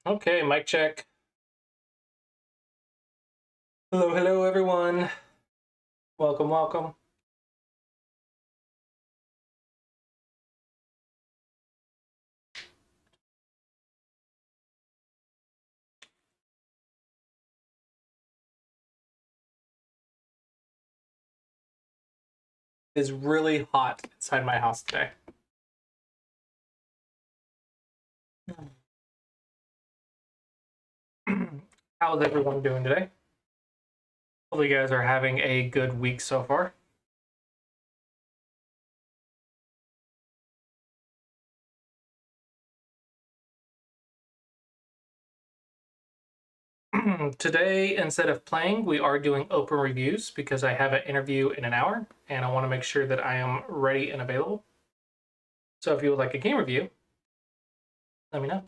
Okay, mic check. Hello, hello, everyone. Welcome, welcome. It is really hot inside my house today. How's everyone doing today? Hopefully you guys are having a good week so far. Today, instead of playing, we are doing open reviews because I have an interview in an hour and I want to make sure that I am ready and available. So if you would like a game review, let me know.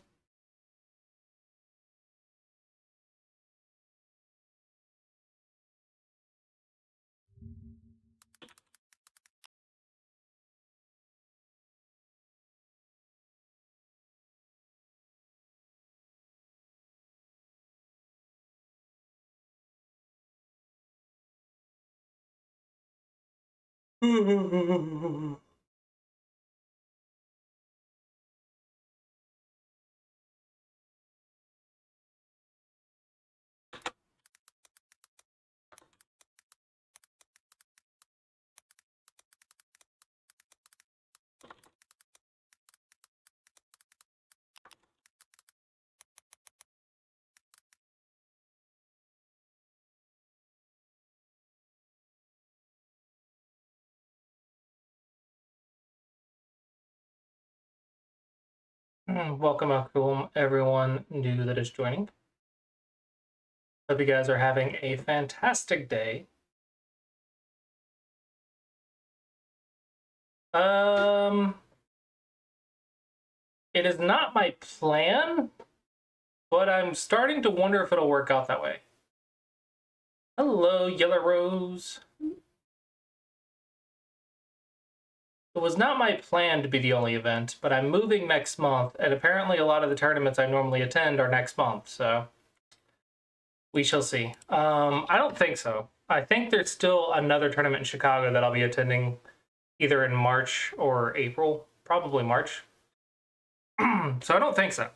Welcome everyone new that is joining. Hope you guys are having a fantastic day. It is not my plan, but I'm starting to wonder if it'll work out that way. Hello, Yellow Rose. It was not my plan to be the only event, but I'm moving next month, and apparently a lot of the tournaments I normally attend are next month, so we shall see. I don't think so. I think there's still another tournament in Chicago that I'll be attending either in March or April, probably March. So I don't think so.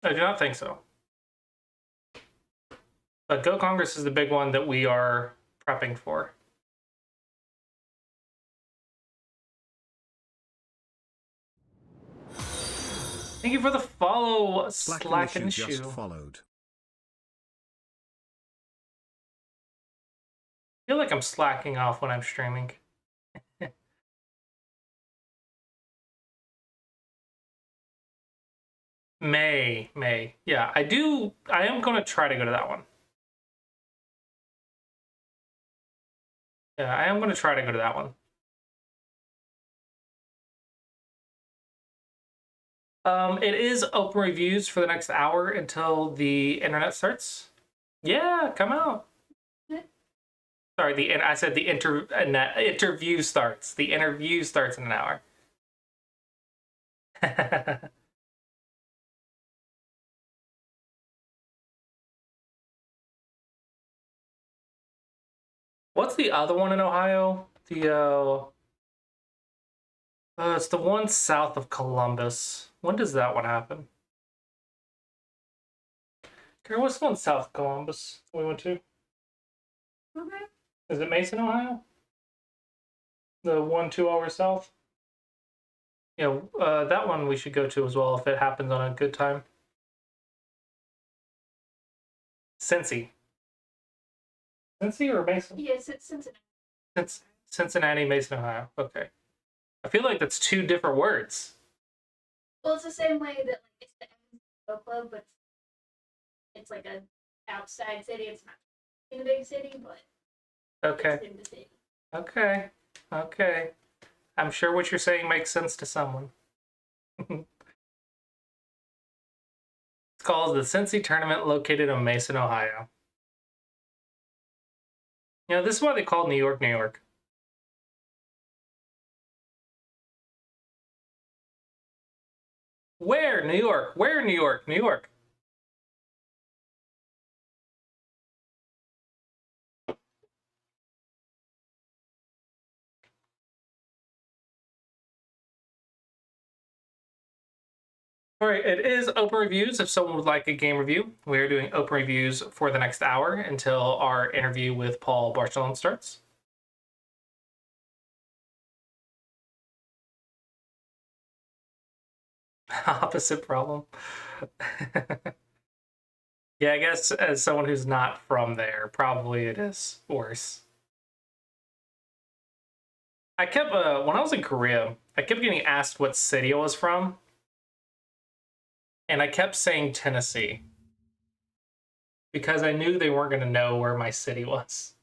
I do not think so. But Go Congress is the big one that we are prepping for. Thank you for the follow, Slack and Shoe. Just followed. I feel like I'm slacking off when I'm streaming. May. Yeah, I am going to try to go to that one. Yeah, I am going to try to go to that one. It is open reviews for the next hour until the internet starts. Yeah, come out. Sorry, I said the interview starts. The interview starts in an hour. What's the other one in Ohio? It's the one south of Columbus. When does that one happen? Kara, what's the one south of Columbus we went to? Okay. Is it Mason, Ohio? The 2 hours south? Yeah, that one we should go to as well if it happens on a good time. Cincy. Cincy or Mason? Yes, it's Cincinnati. Cincinnati, Mason, Ohio. Okay. I feel like that's two different words. Well, it's the same way that it's the Evansville Club, but it's like a outside city. It's not in a big city, but okay. It's in the city. Okay. I'm sure what you're saying makes sense to someone. It's called the Cincy Tournament, located in Mason, Ohio. You know, this is why they call New York, New York. Where? New York. Where? New York. New York. All right, it is open reviews. If someone would like a game review, we are doing open reviews for the next hour until our interview with Paul Barcelona starts. Opposite problem. Yeah, I guess as someone who's not from there, probably it is worse. I kept, when I was in Korea, I kept getting asked what city I was from, and I kept saying Tennessee because I knew they weren't going to know where my city was.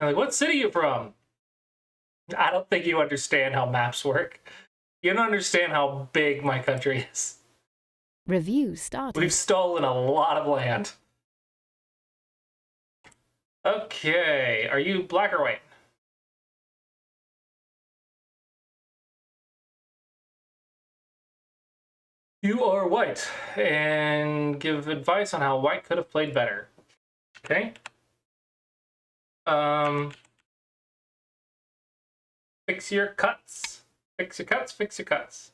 I'm like, what city are you from? I don't think you understand how maps work. You don't understand how big my country is. Review started. We've stolen a lot of land. Okay, are you black or white? You are white, and give advice on how white could have played better. Okay. Fix your cuts. Fix your cuts, fix your cuts.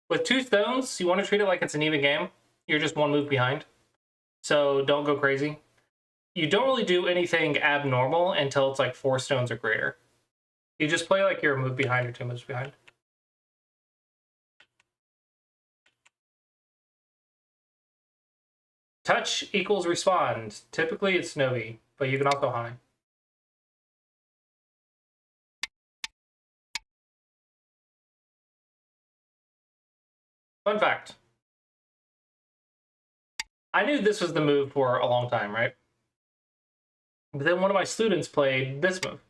With 2 stones, you want to treat it like it's an even game. You're just 1 move behind. So don't go crazy. You don't really do anything abnormal until it's like 4 stones or greater. You just play like you're a move behind or 2 moves behind. Touch equals respond. Typically it's Novi, but you can also Hane. Fun fact. I knew this was the move for a long time, right? But then one of my students played this move.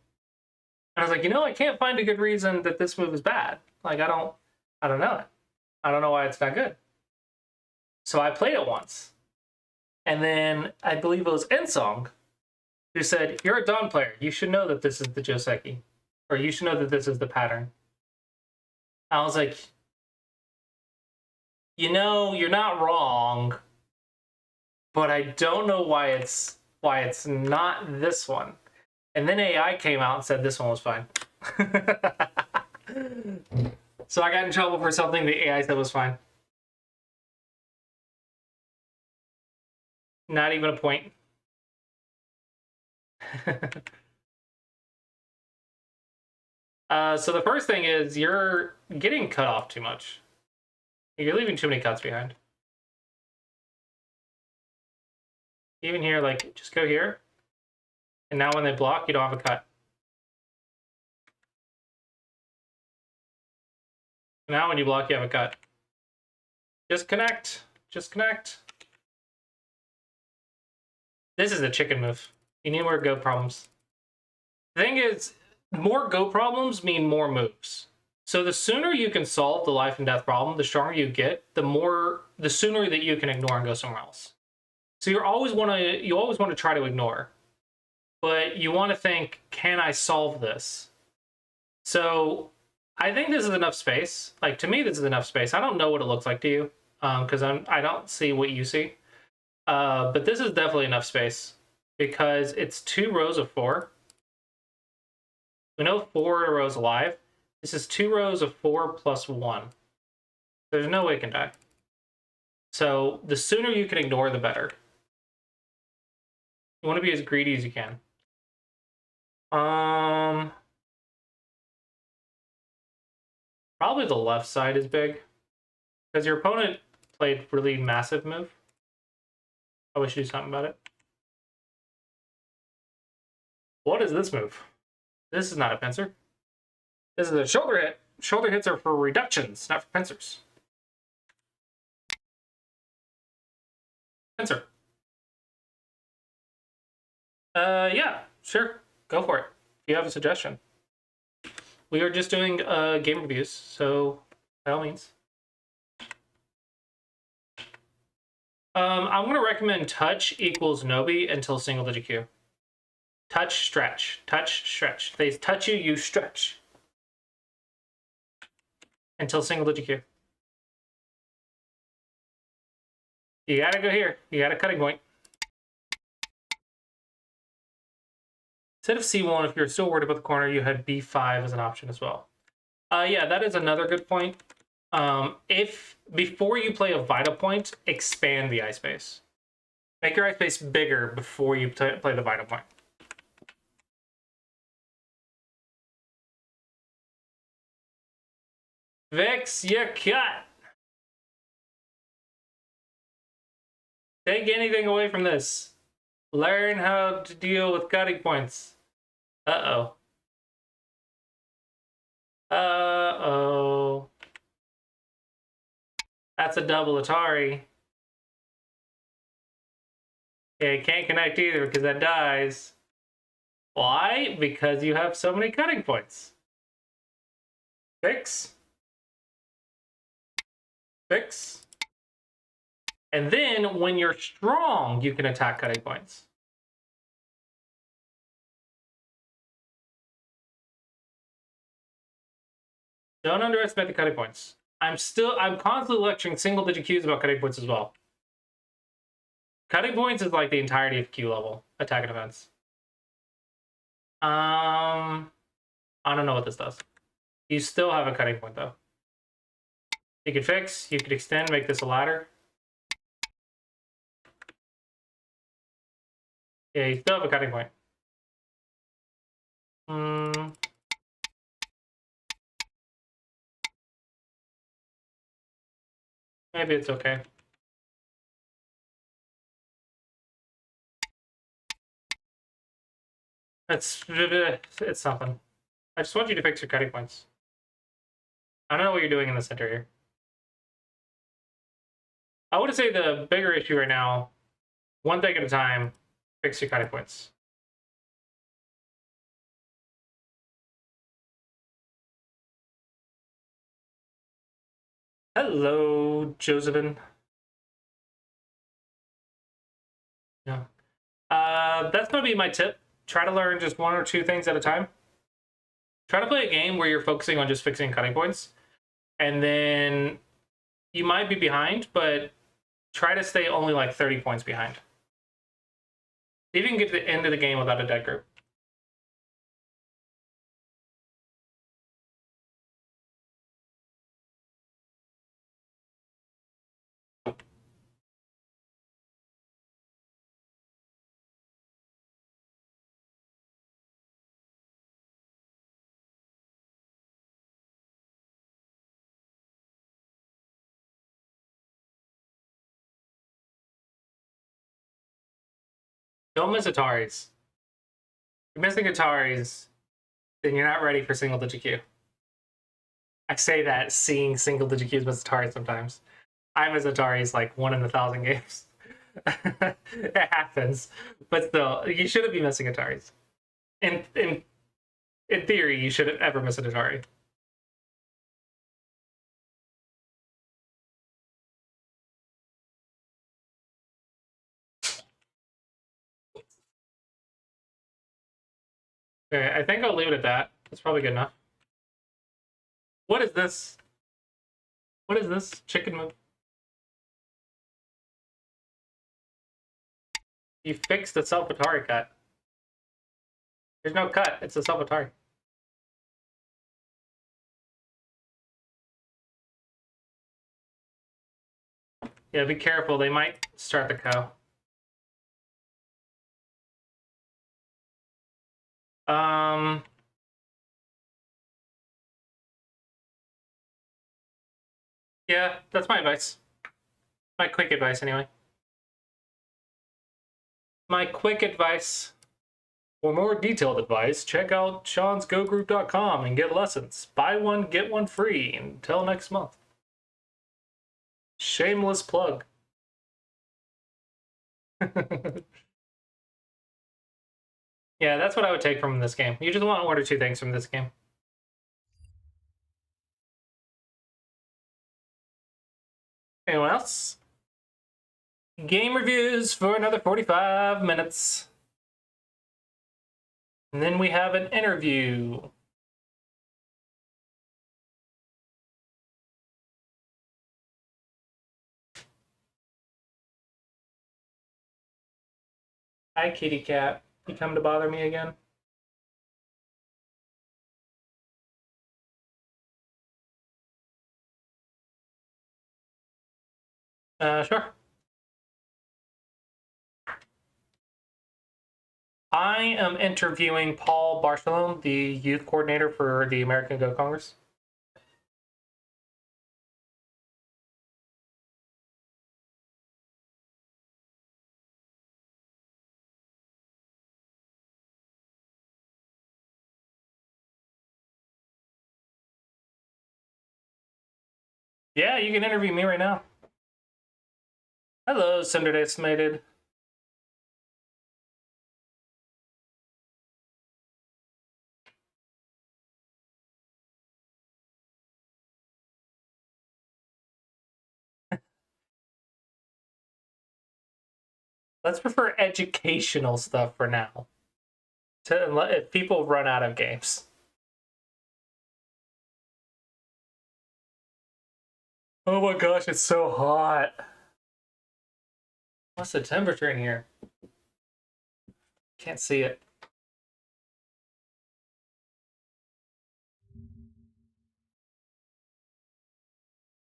And I was like, you know, I can't find a good reason that this move is bad. Like, I don't know it. I don't know why it's not good. So I played it once. And then I believe it was Ensong who said, you're a Dawn player. You should know that this is the Joseki. Or you should know that this is the pattern. I was like, you know, you're not wrong, but I don't know why it's not this one. And then AI came out and said this one was fine. So I got in trouble for something the AI said was fine. Not even a point. So the first thing is you're getting cut off too much. You're leaving too many cuts behind. Even here, like, just go here. And now when they block, you don't have a cut. Now when you block, you have a cut. Just connect. Just connect. This is a chicken move. You need more go problems. The thing is, more go problems mean more moves. So the sooner you can solve the life and death problem, the stronger you get, the sooner that you can ignore and go somewhere else. So you always want to try to ignore, but you want to think, can I solve this? So I think this is enough space. Like, to me, this is enough space. I don't know what it looks like to you, because I don't see what you see. But this is definitely enough space because it's 2 rows of 4. We know 4 rows alive. This is 2 rows of 4 plus 1. There's no way it can die. So the sooner you can ignore, the better. You want to be as greedy as you can. Probably the left side is big because your opponent played really massive move. I wish you do something about it. What is this move? This is not a pincer. This is a shoulder hit. Shoulder hits are for reductions, not for pincers. Pincer. Yeah, sure. Go for it. If you have a suggestion. We are just doing game reviews, so by all means. I'm going to recommend touch equals Nobi until single digit Q. Touch, stretch. Touch, stretch. If they touch you, you stretch. until single digit Q. You gotta go here. You got a cutting point. Instead of C1, if you're still worried about the corner, you had B5 as an option as well. Yeah, that is another good point. If before you play a vital point, expand the ice space. Make your ice space bigger before you play the vital point. Vix, you cut. Take anything away from this. Learn how to deal with cutting points. Uh-oh. Uh-oh. That's a double Atari. Yeah, you can't connect either because that dies. Why? Because you have so many cutting points. Fix. Fix. And then when you're strong, you can attack cutting points. Don't underestimate the cutting points. I'm constantly lecturing single digit Qs about cutting points as well. Cutting points is like the entirety of Q level attack and defense. I don't know what this does. You still have a cutting point though. You could fix, you could extend, make this a ladder. Yeah, you still have a cutting point. Maybe it's okay. It's something. I just want you to fix your cutting points. I don't know what you're doing in the center here. I would say the bigger issue right now, one thing at a time, fix your cutting points. Hello, Josephine. Yeah. That's going to be my tip. Try to learn just one or two things at a time. Try to play a game where you're focusing on just fixing cutting points. And then you might be behind, but try to stay only like 30 points behind. See if you can get to the end of the game without a dead group. Don't miss Ataris. If you're missing Ataris, then you're not ready for single digit Q. I say that seeing single digit Qs miss Ataris sometimes. I miss Ataris like 1 in 1,000 games. It happens. But still, you shouldn't be missing Ataris. In theory, you shouldn't ever miss an Atari. Okay, I think I'll leave it at that. That's probably good enough. What is this? What is this? Chicken move? You fixed the self-Atari cut. There's no cut. It's a self-Atari. Yeah, be careful. They might start the cow. Yeah, that's my advice. My quick advice, anyway. My quick advice. For more detailed advice, check out seansgogroup.com and get lessons. Buy one, get one free until next month. Shameless plug. Yeah, that's what I would take from this game. You just want one or two things from this game. Anyone else? Game reviews for another 45 minutes. And then we have an interview. Hi, kitty cat. You come to bother me again? Sure. I am interviewing Paul Barcelone, the youth coordinator for the American Go Congress. Yeah, you can interview me right now. Hello, Cinder Estimated. Let's prefer educational stuff for now. If people run out of games. Oh my gosh, it's so hot. What's the temperature in here? Can't see it.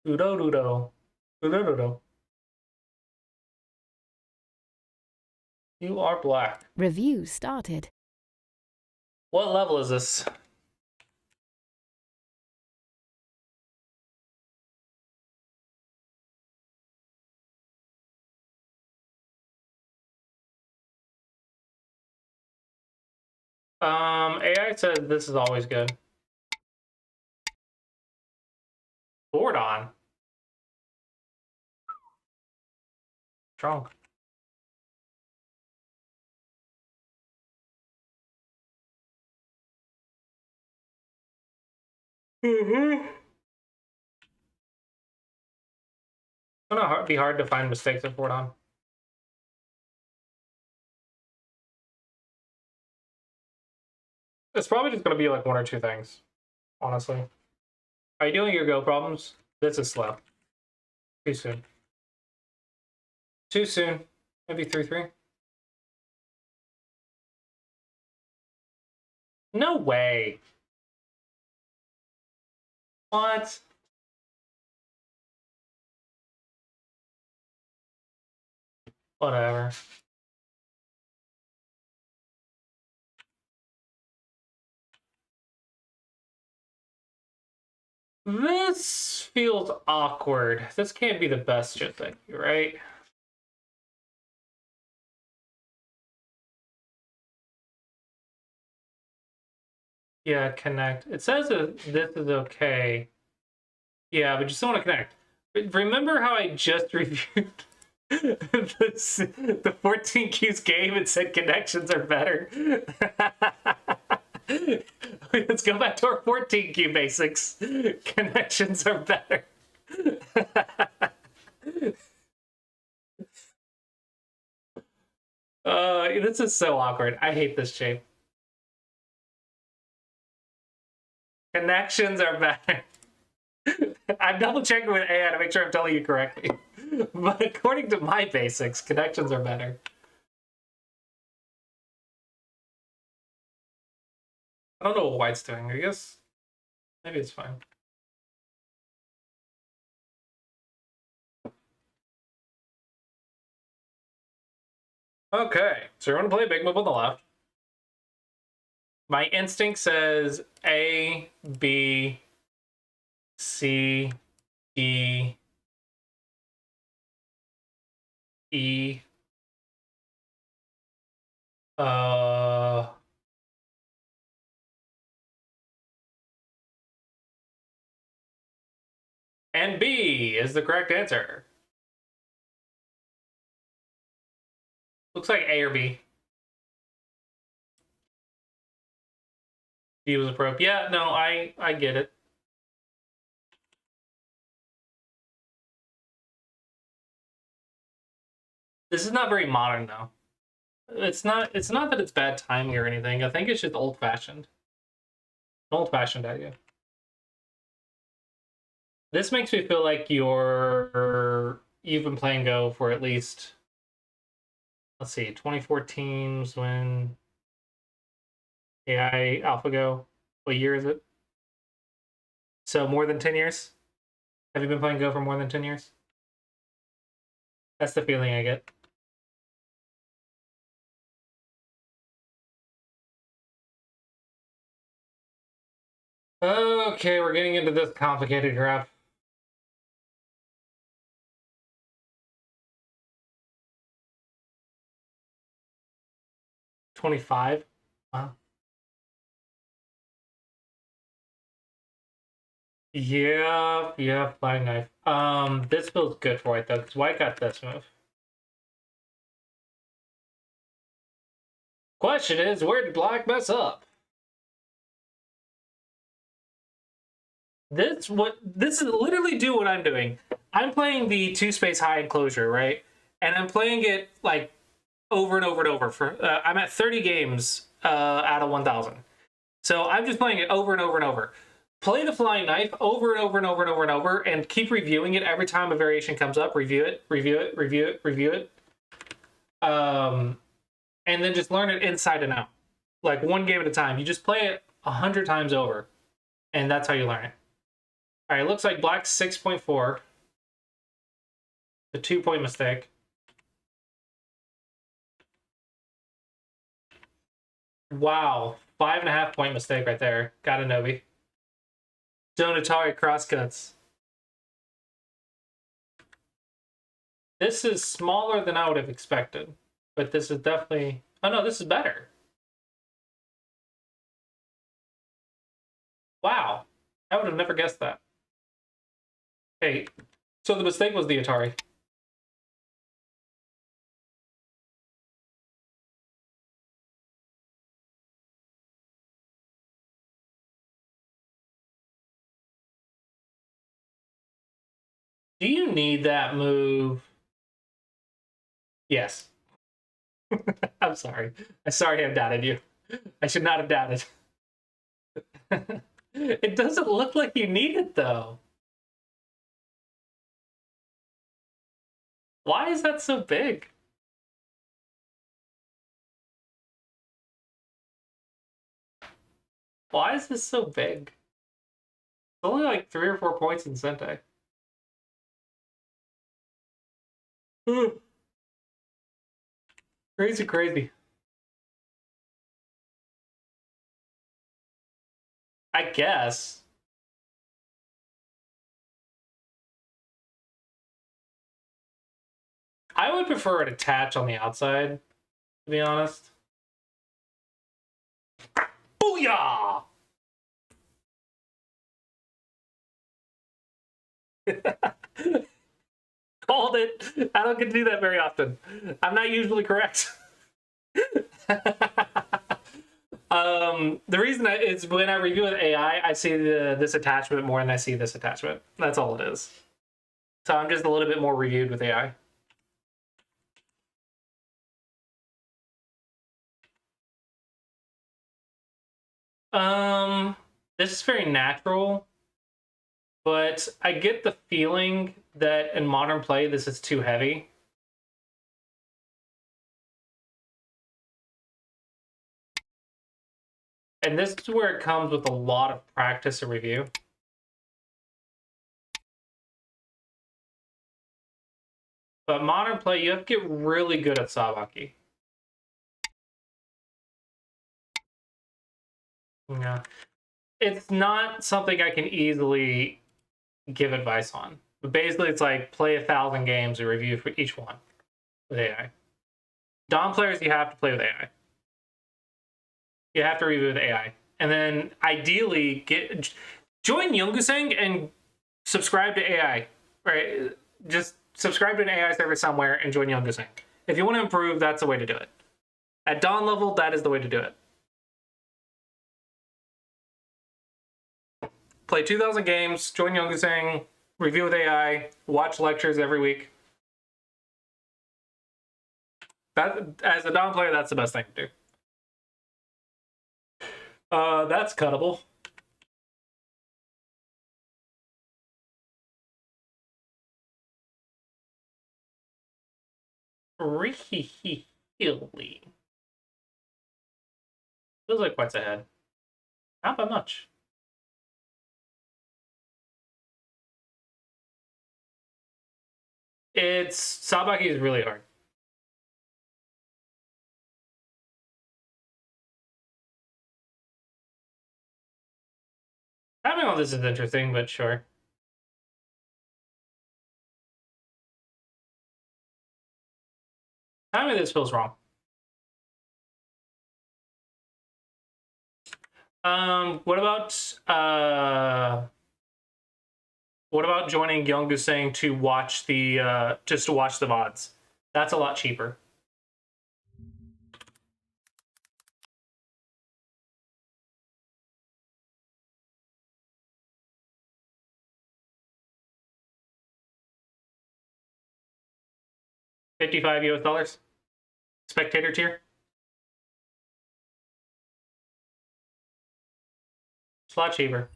Udo Dudo. Udo Dudo. You are black. Review started. What level is this? AI says this is always good. Bordon. Strong. Mm-hmm. It's gonna be hard to find mistakes at Bordon. It's probably just gonna be like one or two things, honestly. Are you doing your Go problems? This is slow. Too soon. Too soon. Maybe 3-3. No way. What? Whatever. This feels awkward. This can't be the best shit thing, right? Yeah, connect. It says that this is okay. Yeah, but just don't want to connect. Remember how I just reviewed the 14 Qs game and said connections are better? Let's go back to our 14 Q basics. Connections are better. This is so awkward. I hate this shape. Connections are better. I'm double checking with AI to make sure I'm telling you correctly. But according to my basics, connections are better. I don't know what white's doing. I guess maybe it's fine. Okay, so we're gonna play a big move on the left. My instinct says A, B, C, D, E. And B is the correct answer. Looks like A or B. B was appropriate. Yeah, no, I get it. This is not very modern though. It's not that it's bad timing or anything. I think it's just old-fashioned. An old-fashioned idea. This makes me feel like you've been playing Go for at least let's see, 2014 was when AI AlphaGo. What year is it? So more than 10 years? Have you been playing Go for more than 10 years? That's the feeling I get. Okay, we're getting into this complicated crap. $25. Wow. Yeah, flying knife. This feels good for white though, because white got this move. Question is, where did black mess up? This is literally do what I'm doing. I'm playing the 2-space high enclosure, right? And I'm playing it like over and over and over. For I'm at 30 games out of 1,000. So I'm just playing it over and over and over. Play the flying knife over and over and over and over and over, and keep reviewing it every time a variation comes up. Review it, review it, review it, review it. And then just learn it inside and out, like one game at a time. You just play it 100 times over, and that's how you learn it. All right, it looks like black's 6.4. The 2-point mistake. Wow, 5.5-point mistake right there. Got a Nobi. Donatari crosscuts. This is smaller than I would have expected, but this is definitely... Oh no, this is better. Wow, I would have never guessed that. Hey, so the mistake was the Atari. Do you need that move? Yes. I'm sorry. I'm sorry I doubted you. I should not have doubted. It doesn't look like you need it, though. Why is that so big? Why is this so big? It's only like 3 or 4 points in Sentai. Crazy, crazy. I guess. I would prefer it attach on the outside, to be honest. Booyah! Called it. I don't get to do that very often. I'm not usually correct. The reason is when I review with AI, I see this attachment more than I see this attachment. That's all it is. So I'm just a little bit more reviewed with AI. This is very natural, but I get the feeling that in modern play, this is too heavy. And this is where it comes with a lot of practice and review. But modern play, you have to get really good at Sabaki. Yeah. It's not something I can easily give advice on. But basically, it's like play 1,000 games and review for each one with AI. Dom players, you have to play with AI. You have to review with AI. And then ideally, join Yunguseng and subscribe to AI. Right? Just subscribe to an AI server somewhere and join Yunguseng. If you want to improve, that's the way to do it. At Dawn level, that is the way to do it. Play 2,000 games, join Yunguseng, review with AI, watch lectures every week. That, as a Dawn player, that's the best thing to do. That's cuttable. Really? Feels like points ahead. Not by much. Sabaki is really hard. Having all this is interesting, but sure. Having this feels wrong. What about joining Young saying to watch the just to watch the VODs? That's a lot cheaper. $55 US. Spectator tier. It's a lot cheaper.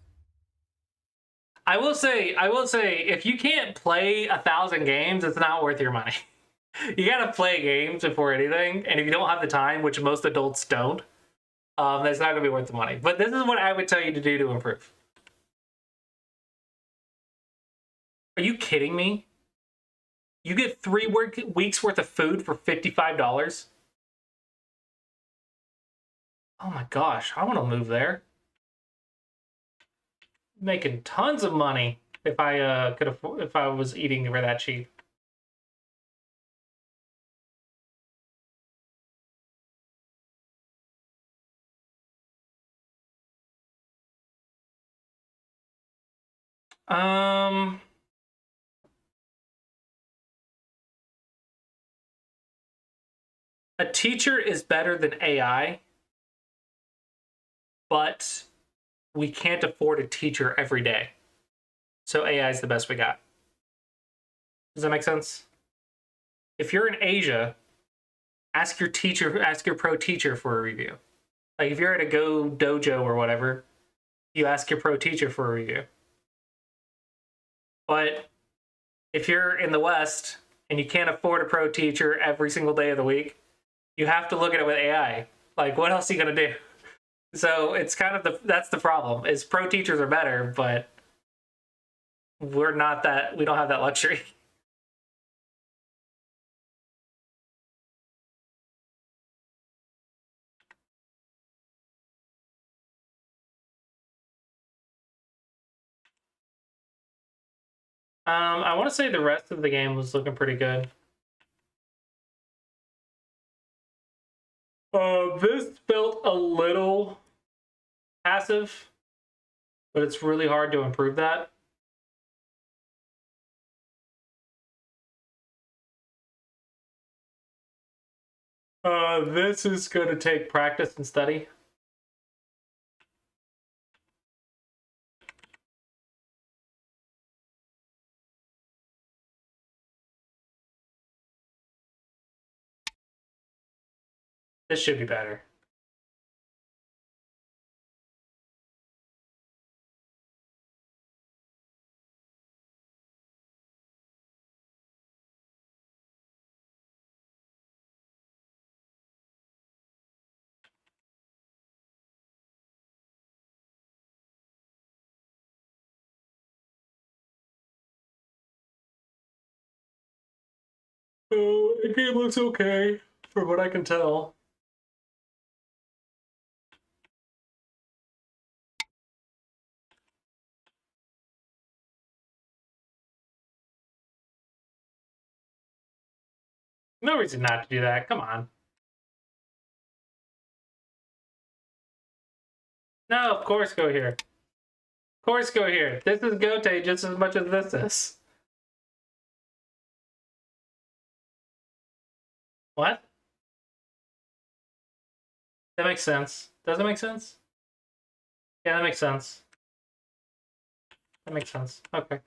I will say, if you can't play 1,000 games, it's not worth your money. You gotta play games before anything, and if you don't have the time, which most adults don't, that's not gonna be worth the money. But this is what I would tell you to do to improve. Are you kidding me? You get 3 weeks worth of food for $55? Oh my gosh, I want to move there. Making tons of money if I could afford, if I was eating for that cheap. A teacher is better than AI, but we can't afford a teacher every day. So AI is the best we got. Does that make sense? If you're in Asia, ask your pro teacher for a review. Like if you're at a Go Dojo or whatever, you ask your pro teacher for a review. But if you're in the West and you can't afford a pro teacher every single day of the week, you have to look at it with AI. Like, what else are you gonna do? So it's kind of that's the problem. Is pro teachers are better, but we don't have that luxury. I want to say the rest of the game was looking pretty good. This felt a little passive, but it's really hard to improve that. This is going to take practice and study. This should be better. Oh, the game looks okay, from what I can tell. No reason not to do that. Come on. No, of course go here. Of course go here. This is Gote just as much as this is. What? That makes sense. Does it make sense? Yeah, that makes sense. That makes sense. Okay.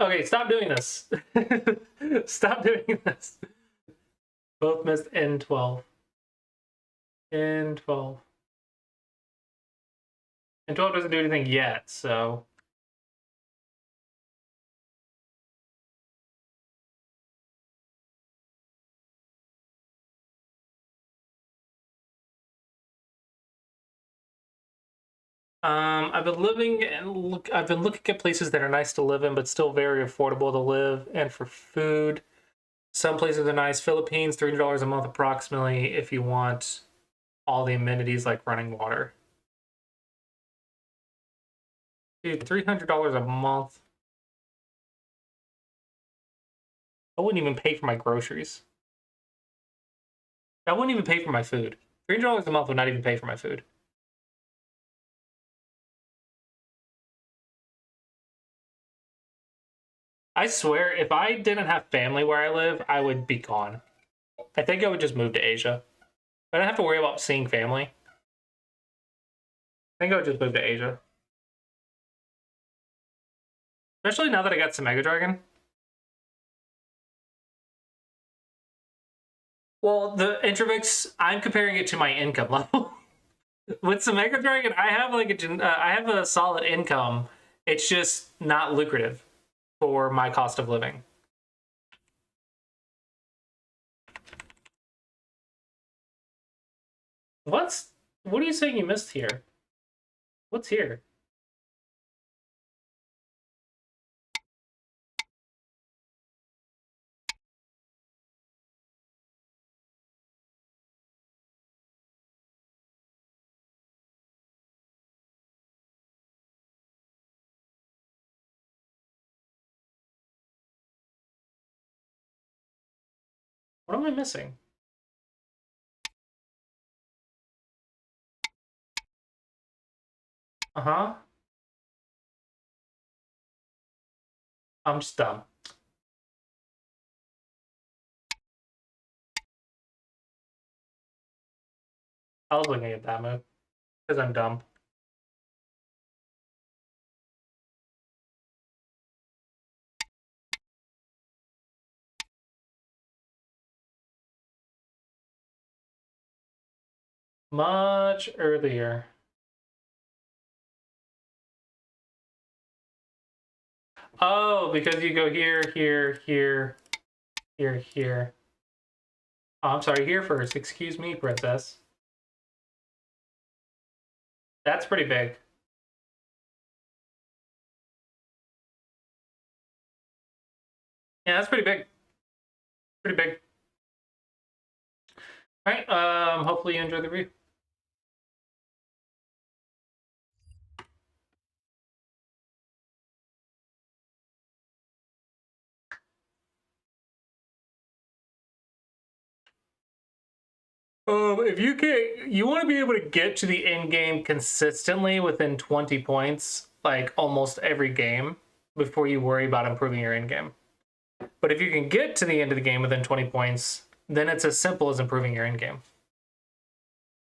Okay, stop doing this. Stop doing this. Both missed N12. N12. N12 doesn't do anything yet, so I've been living and I've been looking at places that are nice to live in, but still very affordable to live. And for food, some places are nice. Philippines, $300 a month approximately, if you want all the amenities like running water. Dude, $300 a month. I wouldn't even pay for my groceries. I wouldn't even pay for my food. $300 a month would not even pay for my food. I swear, if I didn't have family where I live, I would be gone. I think I would just move to Asia. I don't have to worry about seeing family. I think I would just move to Asia. Especially now that I got some Mega Dragon. Well, the Introvix, I'm comparing it to my income level. With some Mega Dragon, I have I have a solid income. It's just not lucrative for my cost of living. What are you saying you missed here? What's here? What am I missing? Uh-huh. I'm just dumb. I was looking at that move. Because I'm dumb. Much earlier. Oh, because you go here, here, here, here, here. Oh, I'm sorry, here first. Excuse me, princess. That's pretty big. Yeah, that's pretty big. Pretty big. All right. Hopefully you enjoy the review. If you can, you want to be able to get to the end game consistently within 20 points, like almost every game, before you worry about improving your end game. But if you can get to the end of the game within 20 points, then it's as simple as improving your end game.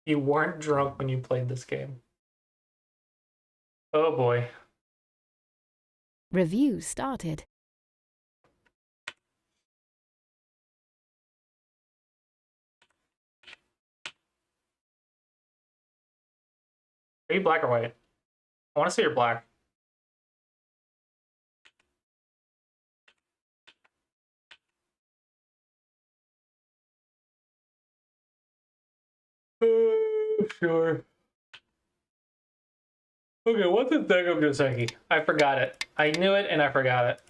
You weren't drunk when you played this game. Oh boy. Review started. Are you black or white? I want to see you're black. Sure. Okay, what's the Dego Joseki? I forgot it. I knew it and I forgot it.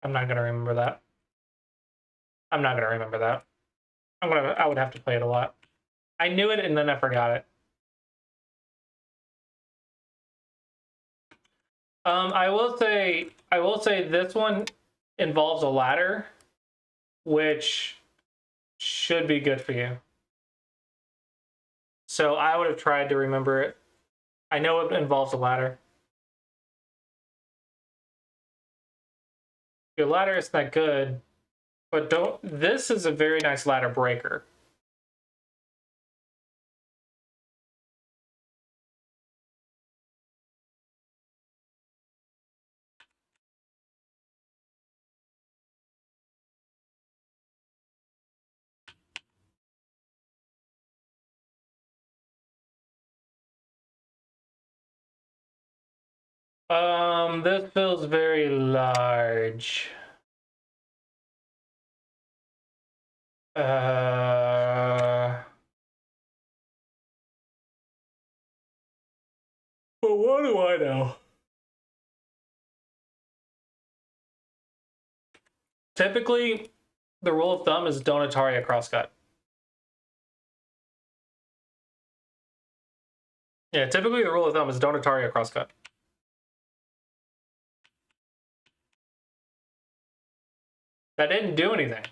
I'm not gonna remember that. I'm not gonna remember that. I would have to play it a lot. I knew it and then I forgot it. I will say this one involves a ladder, which should be good for you. So I would have tried to remember it. I know it involves a ladder. Your ladder is not good, but don't. This is a very nice ladder breaker. This feels very large. But what do I know? Typically, the rule of thumb is don't Atari a crosscut. Yeah, typically the rule of thumb is don't Atari a crosscut. That didn't do anything.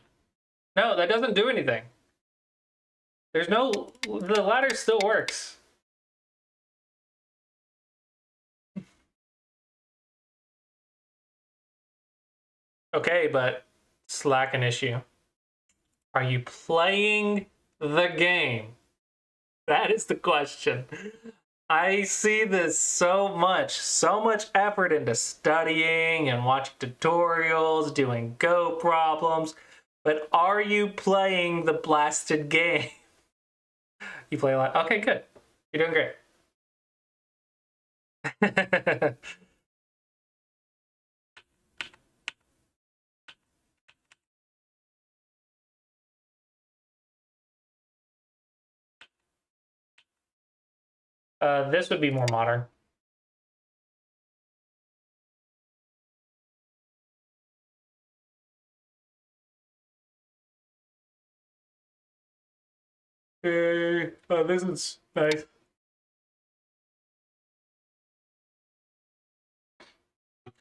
No, that doesn't do anything. There's no... The ladder still works. Okay, but slack an issue. Are you playing the game? That is the question. I see this so much effort into studying and watching tutorials, doing Go problems, but are you playing the blasted game? You play a lot? Okay, good. You're doing great. This would be more modern. Hey, this is nice.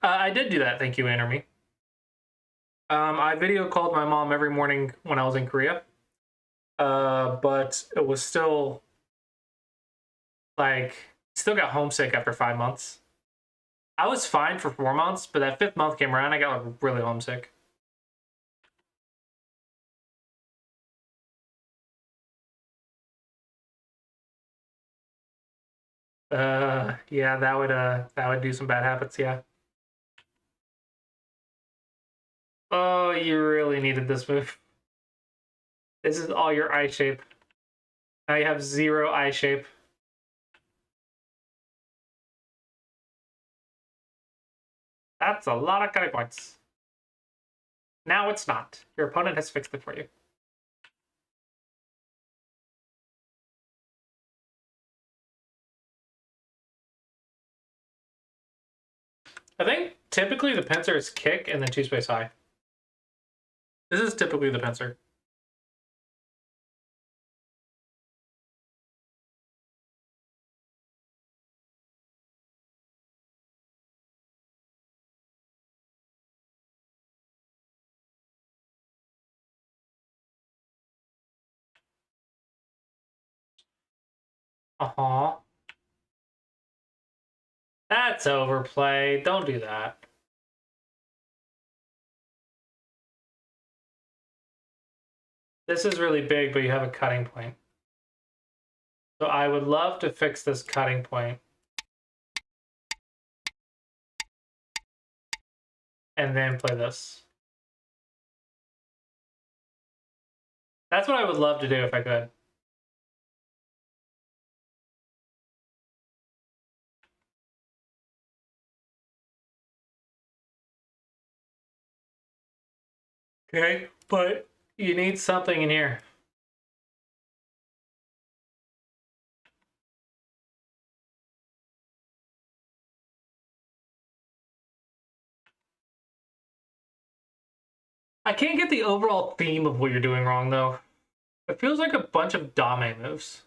I did do that, thank you, Anermy. I video called my mom every morning when I was in Korea. But it was still, like, still got homesick after 5 months. I was fine for 4 months, but that 5th month came around, I got like, really homesick. Yeah, that would do some bad habits, yeah. Oh, you really needed this move. This is all your eye shape. Now you have 0 eye shape. That's a lot of cutting points. Now it's not. Your opponent has fixed it for you. I think typically the pincer is kick and then 2 space high. This is typically the pincer. Uh-huh. That's overplay. Don't do that. This is really big, but you have a cutting point. So I would love to fix this cutting point. And then play this. That's what I would love to do if I could. Okay, but you need something in here. I can't get the overall theme of what you're doing wrong, though. It feels like a bunch of dame moves.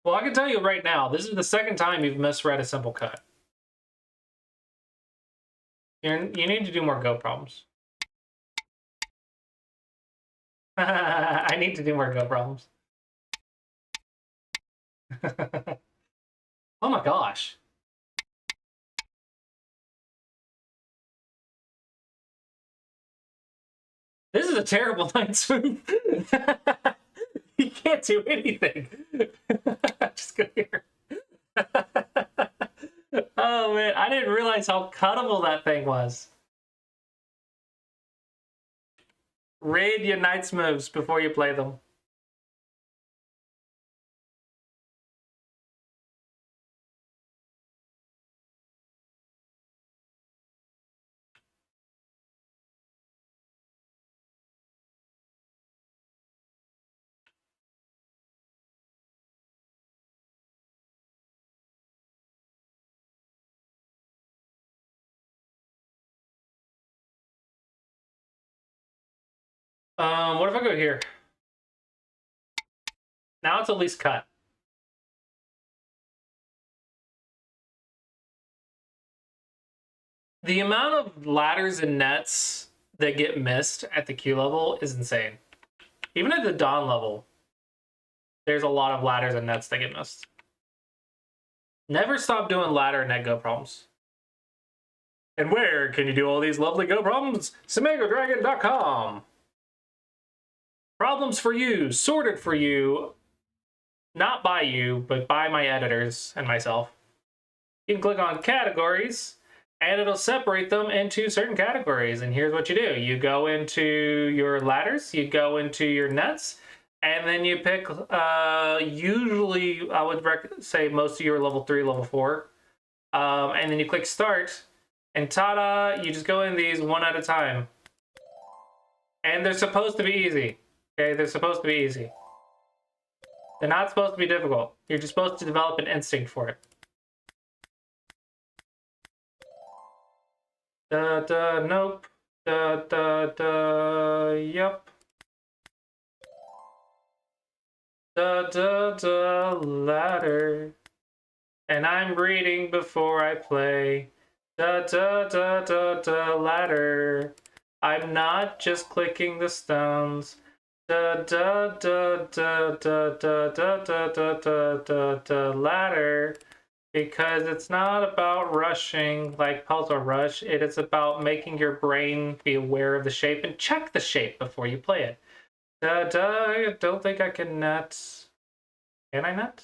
Well, I can tell you right now, this is the 2nd time you've misread a simple cut. You need to do more Go problems. I need to do more Go problems. Oh my gosh. This is a terrible Knight's move. You can't do anything. Just go here. Oh man, I didn't realize how cuttable that thing was. Read your Knight's moves before you play them. What if I go here? Now it's at least cut. The amount of ladders and nets that get missed at the Q level is insane. Even at the Dawn level, there's a lot of ladders and nets that get missed. Never stop doing ladder and net go problems. And where can you do all these lovely go problems? SemegoDragon.com. Problems for you, sorted for you, not by you, but by my editors and myself. You can click on categories, and it'll separate them into certain categories. And here's what you do. You go into your ladders, you go into your nets, and then you pick, usually I would say most of you are level 3, level 4. And then you click start, and ta-da, you just go in these one at a time. And they're supposed to be easy. Okay, they're supposed to be easy. They're not supposed to be difficult. You're just supposed to develop an instinct for it. Nope. Yep. Ladder. And I'm reading before I play. Ladder. I'm not just clicking the stones. Ladder. Because it's not about rushing like Puzzle Rush. It is about making your brain be aware of the shape and check the shape before you play it. I don't think I can net. Can I net?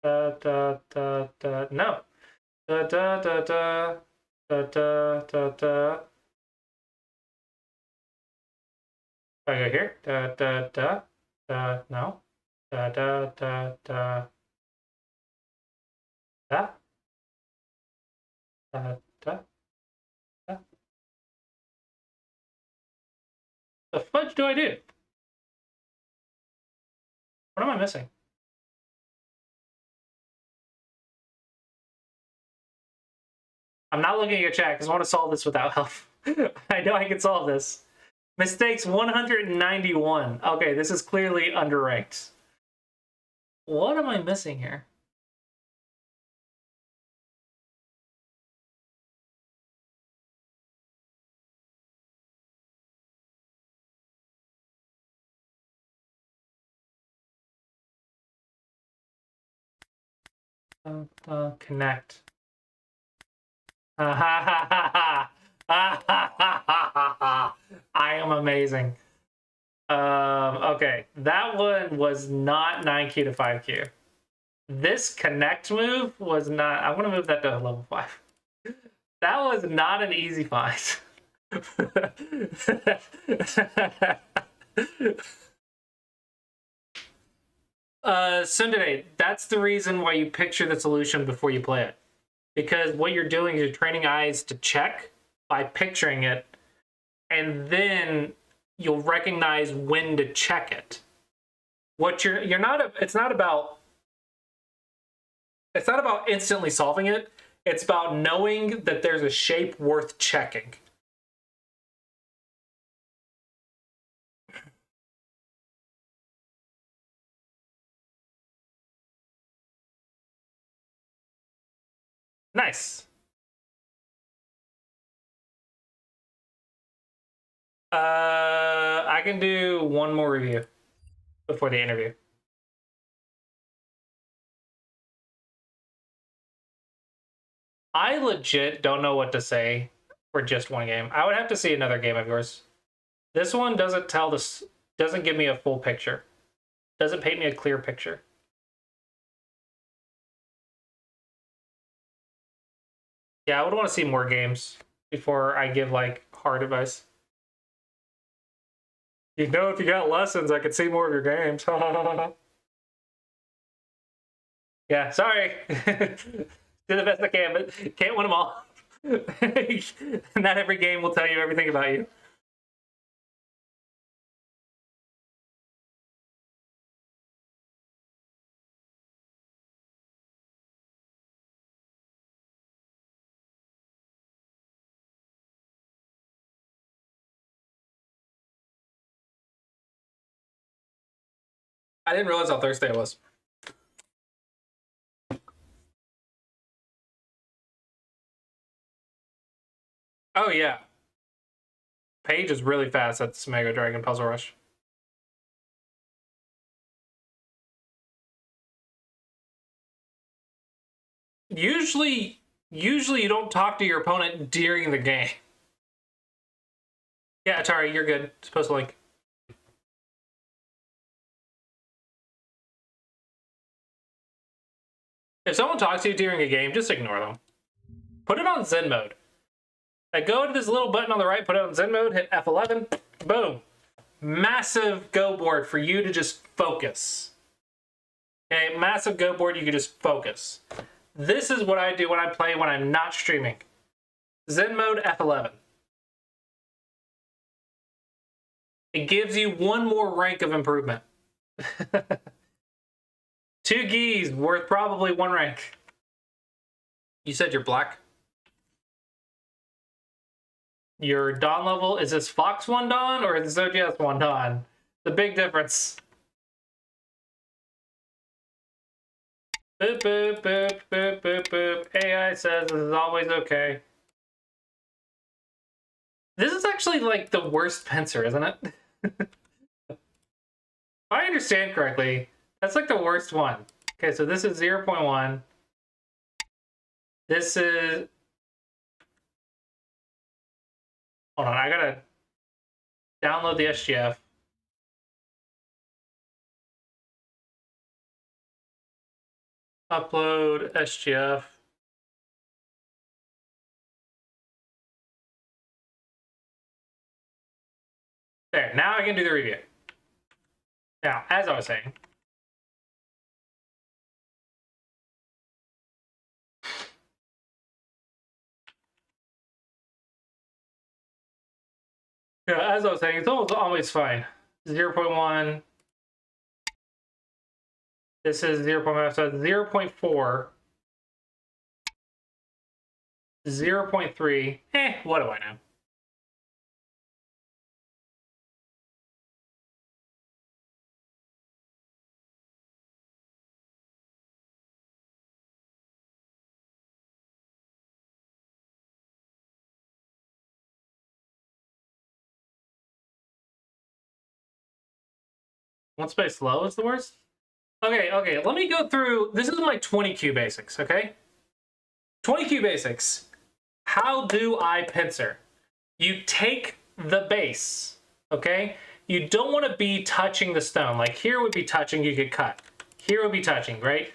No. I go here. No. Da. The fudge do I do? What am I missing? I'm not looking at chat because I want to solve this without help. I know I can solve this. Mistakes 191. Okay, this is clearly underranked. What am I missing here? Connect. I am amazing. Okay, that one was not 9Q to 5Q. This connect move was not. I want to move that to level 5. That was not an easy find. Sundere, that's the reason why you picture the solution before you play it. Because what you're doing is you're training eyes to check by picturing it, and then you'll recognize when to check it. What you're not, it's not about instantly solving it. It's about knowing that there's a shape worth checking. Nice. I can do one more review before the interview. I legit don't know what to say for just one game. I would have to see another game of yours. This one doesn't tell this, doesn't give me a full picture. Doesn't paint me a clear picture. Yeah, I would want to see more games before I give like hard advice. You know, if you got lessons, I could see more of your games. Yeah, sorry. Do the best I can, but can't win them all. Not every game will tell you everything about you. I didn't realize how thirsty I was. Oh, yeah. Paige is really fast at the Mega Dragon Puzzle Rush. Usually you don't talk to your opponent during the game. Yeah, Atari, you're good. Supposed to link. If someone talks to you during a game, just ignore them. Put it on Zen mode. Go to this little button on the right, put it on Zen mode, hit F11, boom. Massive go board for you to just focus. Okay, massive go board, you can just focus. This is what I do when I play when I'm not streaming. Zen mode, F11. It gives you one more rank of improvement. 2 geese worth probably 1 rank. You said you're black? Your Dawn level, is this Fox 1 Dawn or is this OGS 1 Dawn? The big difference. Boop, boop, boop, boop, boop, boop. AI says this is always okay. This is actually like the worst pincer, isn't it? If I understand correctly, that's like the worst one. Okay, so this is 0.1. This is... Hold on, I gotta download the SGF. Upload SGF. There, now I can do the review. Now, as I was saying, it's always fine. 0.1. This is 0.5, so 0.4. 0.3. What do I know? One space low is the worst? Okay, let me go through. This is my 20Q basics, okay? 20Q basics. How do I pincer? You take the base, okay? You don't want to be touching the stone. Like here would be touching, you could cut. Here would be touching, right?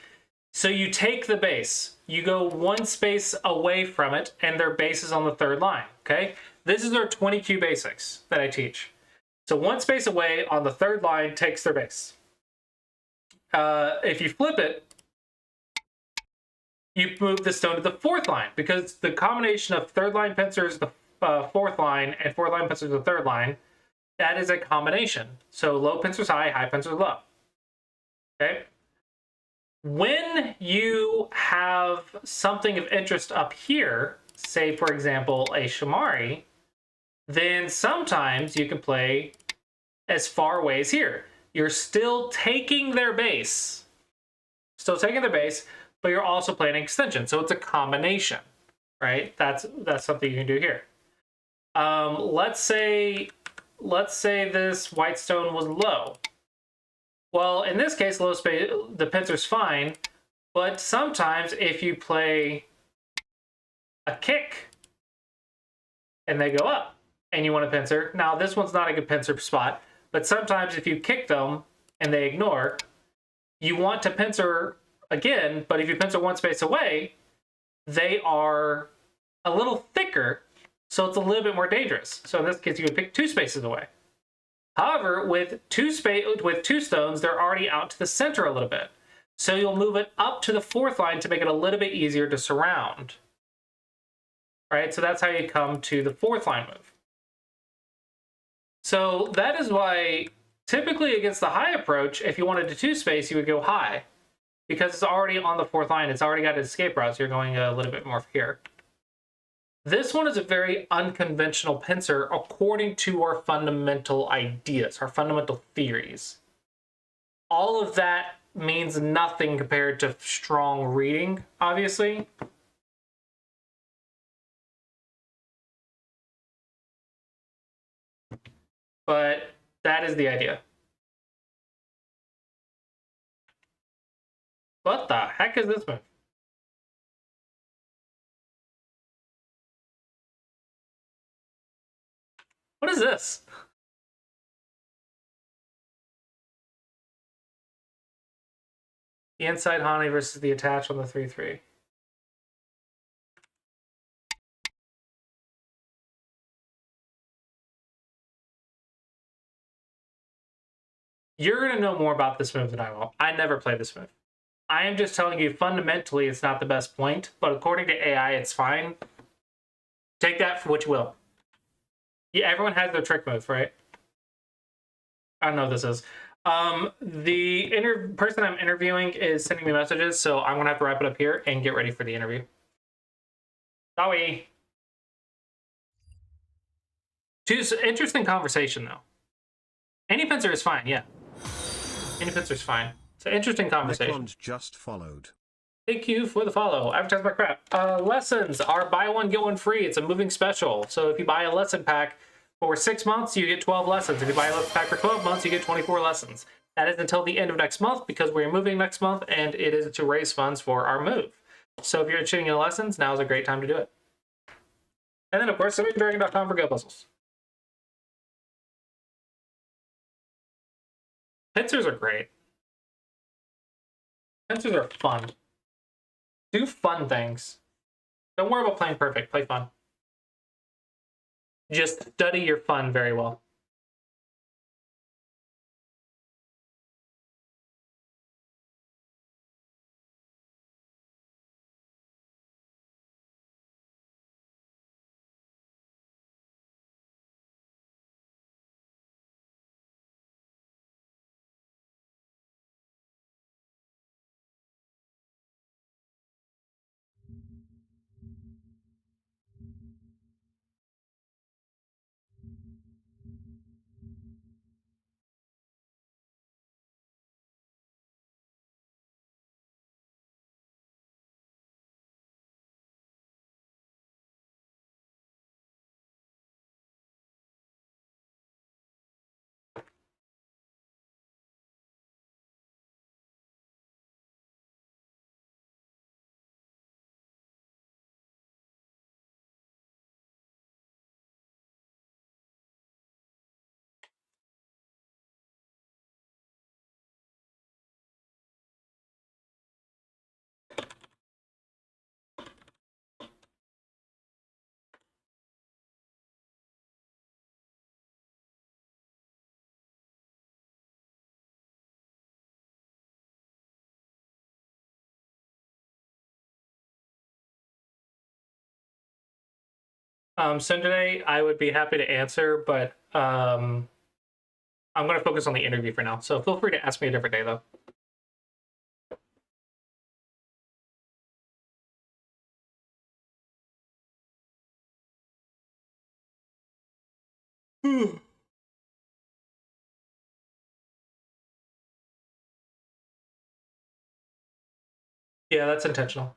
So you take the base, you go 1 space away from it, and their base is on the 3rd line, okay? This is our 20Q basics that I teach. So 1 space away on the 3rd line takes their base. If you flip it, you move the stone to the 4th line because the combination of 3rd line pincers, the 4th line, and 4th line pincers, the 3rd line, that is a combination. So low pincers high, high pincers low. Okay. When you have something of interest up here, say for example a Shamari, then sometimes you can play as far away as here. You're still taking their base, but you're also playing an extension. So it's a combination, right? That's something you can do here. Let's say this white stone was low. Well, in this case, low space, the pincer's fine, but sometimes if you play a kick and they go up and you want to pincer, now this one's not a good pincer spot, but sometimes if you kick them and they ignore, you want to pincer again, but if you pincer 1 space away, they are a little thicker, so it's a little bit more dangerous. So in this case, you would pick 2 spaces away. However, with two stones, they're already out to the center a little bit. So you'll move it up to the 4th line to make it a little bit easier to surround. Right? So that's how you come to the 4th line move. So that is why typically against the high approach, if you wanted to 2 space, you would go high. Because it's already on the 4th line. It's already got an escape route, so you're going a little bit more here. This one is a very unconventional pincer according to our fundamental ideas, our fundamental theories. all of that means nothing compared to strong reading, obviously. But that is the idea. What the heck is this move? What is this? The inside Hani versus the attach on the 3-3. You're going to know more about this move than I will. I never play this move. I am just telling you, fundamentally, it's not the best point, but according to AI, it's fine. Take that for what you will. Yeah, everyone has their trick move, right? I don't know what this is. The person I'm interviewing is sending me messages, so I'm going to have to wrap it up here and get ready for the interview. Sorry. Interesting conversation, though. Any pincer is fine, yeah. Any pincer is fine. It's an interesting conversation. Necrond just followed. Thank you for the follow. Advertise my crap. Lessons are buy one, get one free. It's a moving special. So if you buy a lesson pack for 6 months, you get 12 lessons. If you buy a lesson pack for 12 months, you get 24 lessons. That is until the end of next month because we're moving next month and it is to raise funds for our move. So if you're interested in lessons, now is a great time to do it. And then, of course, SymmetriCdragon.com for Go puzzles. Pincers are great. Pincers are fun. Do fun things. Don't worry about playing perfect. Play fun. Just study your fun very well. So today I would be happy to answer, but I'm going to focus on the interview for now. So feel free to ask me a different day, though. Yeah, that's intentional.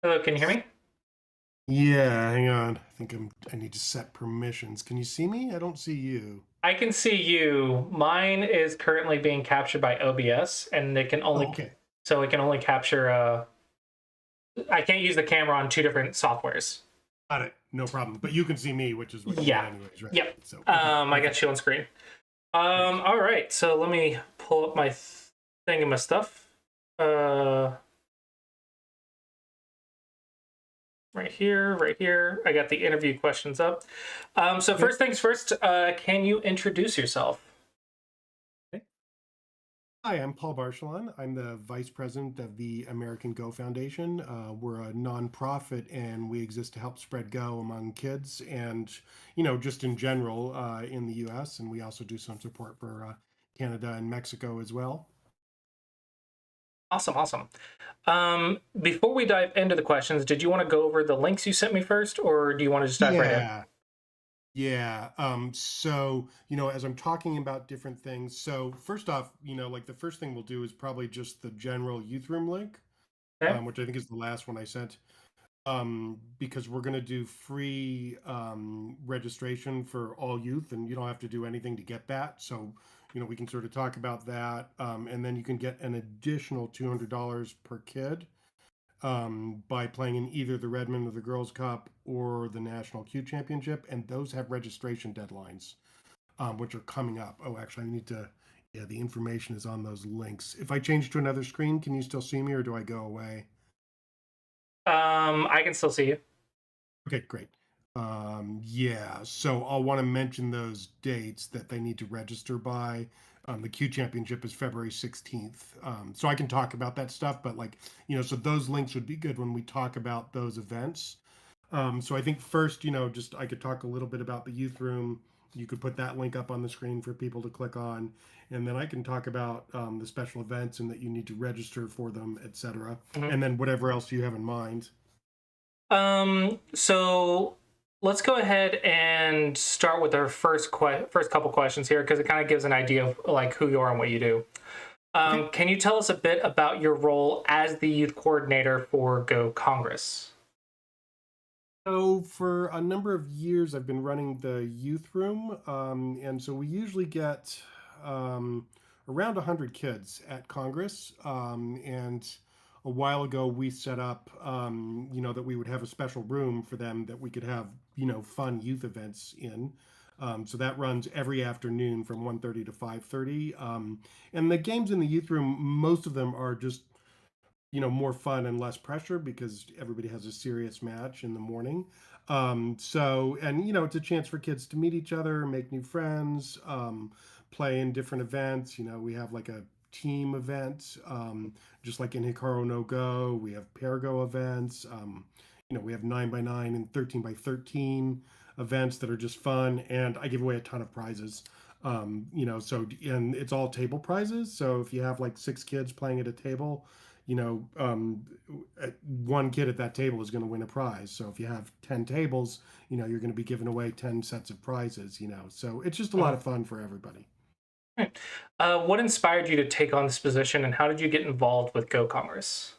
Hello, can you hear me? Yeah, hang on. I need to set permissions. Can you see me? I don't see you. I can see you. Mine is currently being captured by OBS, and it can only okay. So it can only capture. I can't use the camera on 2 different softwares. Got it. No problem. But you can see me, which is what you Yeah. want anyways, right? Yep. So, I got you on screen. All right. So let me pull up my thing and my stuff. Right here. I got the interview questions up. So first things first, can you introduce yourself? Hi, I'm Paul Barchelon. I'm the Vice President of the American Go Foundation. We're a nonprofit and we exist to help spread Go among kids and, just in general in the US. And we also do some support for Canada and Mexico as well. Awesome, awesome. Before we dive into the questions, did you want to go over the links you sent me first, or do you want to just dive right in? Yeah. Yeah. So, as I'm talking about different things, so first off, like the first thing we'll do is probably just the general youth room link, Okay. which I think is the last one I sent. Because we're going to do free registration for all youth, and you don't have to do anything to get that. So, we can sort of talk about that. And then you can get an additional $200 per kid by playing in either the Redmond or the Girls Cup or the National Q Championship. And those have registration deadlines, which are coming up. Oh, actually, I need to. Yeah, the information is on those links. If I change to another screen, can you still see me or do I go away? I can still see you. Okay, great. Yeah, so I'll want to mention those dates that they need to register by. The Q Championship is February 16th. So I can talk about that stuff, but so those links would be good when we talk about those events. So I think first, just I could talk a little bit about the youth room. You could put that link up on the screen for people to click on, and then I can talk about the special events and that you need to register for them, etc. Mhm. And then whatever else you have in mind. So let's go ahead and start with our first couple questions here because it kind of gives an idea of like who you are and what you do. Okay. Can you tell us a bit about your role as the youth coordinator for Go Congress? So for a number of years, I've been running the youth room, and so we usually get around 100 kids at Congress. And a while ago, we set up, that we would have a special room for them that we could have, fun youth events in. So that runs every afternoon from 1:30 to 5:30. And the games in the youth room, most of them are just more fun and less pressure because everybody has a serious match in the morning. So, and it's a chance for kids to meet each other, make new friends, play in different events. We have like a team event, just like in Hikaru no Go. We have pair go events. We have 9x9 and 13x13 events that are just fun, and I give away a ton of prizes. So and it's all table prizes. So if you have like 6 kids playing at a table, one kid at that table is going to win a prize. So if you have 10 tables, you're going to be giving away 10 sets of prizes. So it's just a lot Mhm. of fun for everybody. Right. What inspired you to take on this position, and how did you get involved with Go Congress?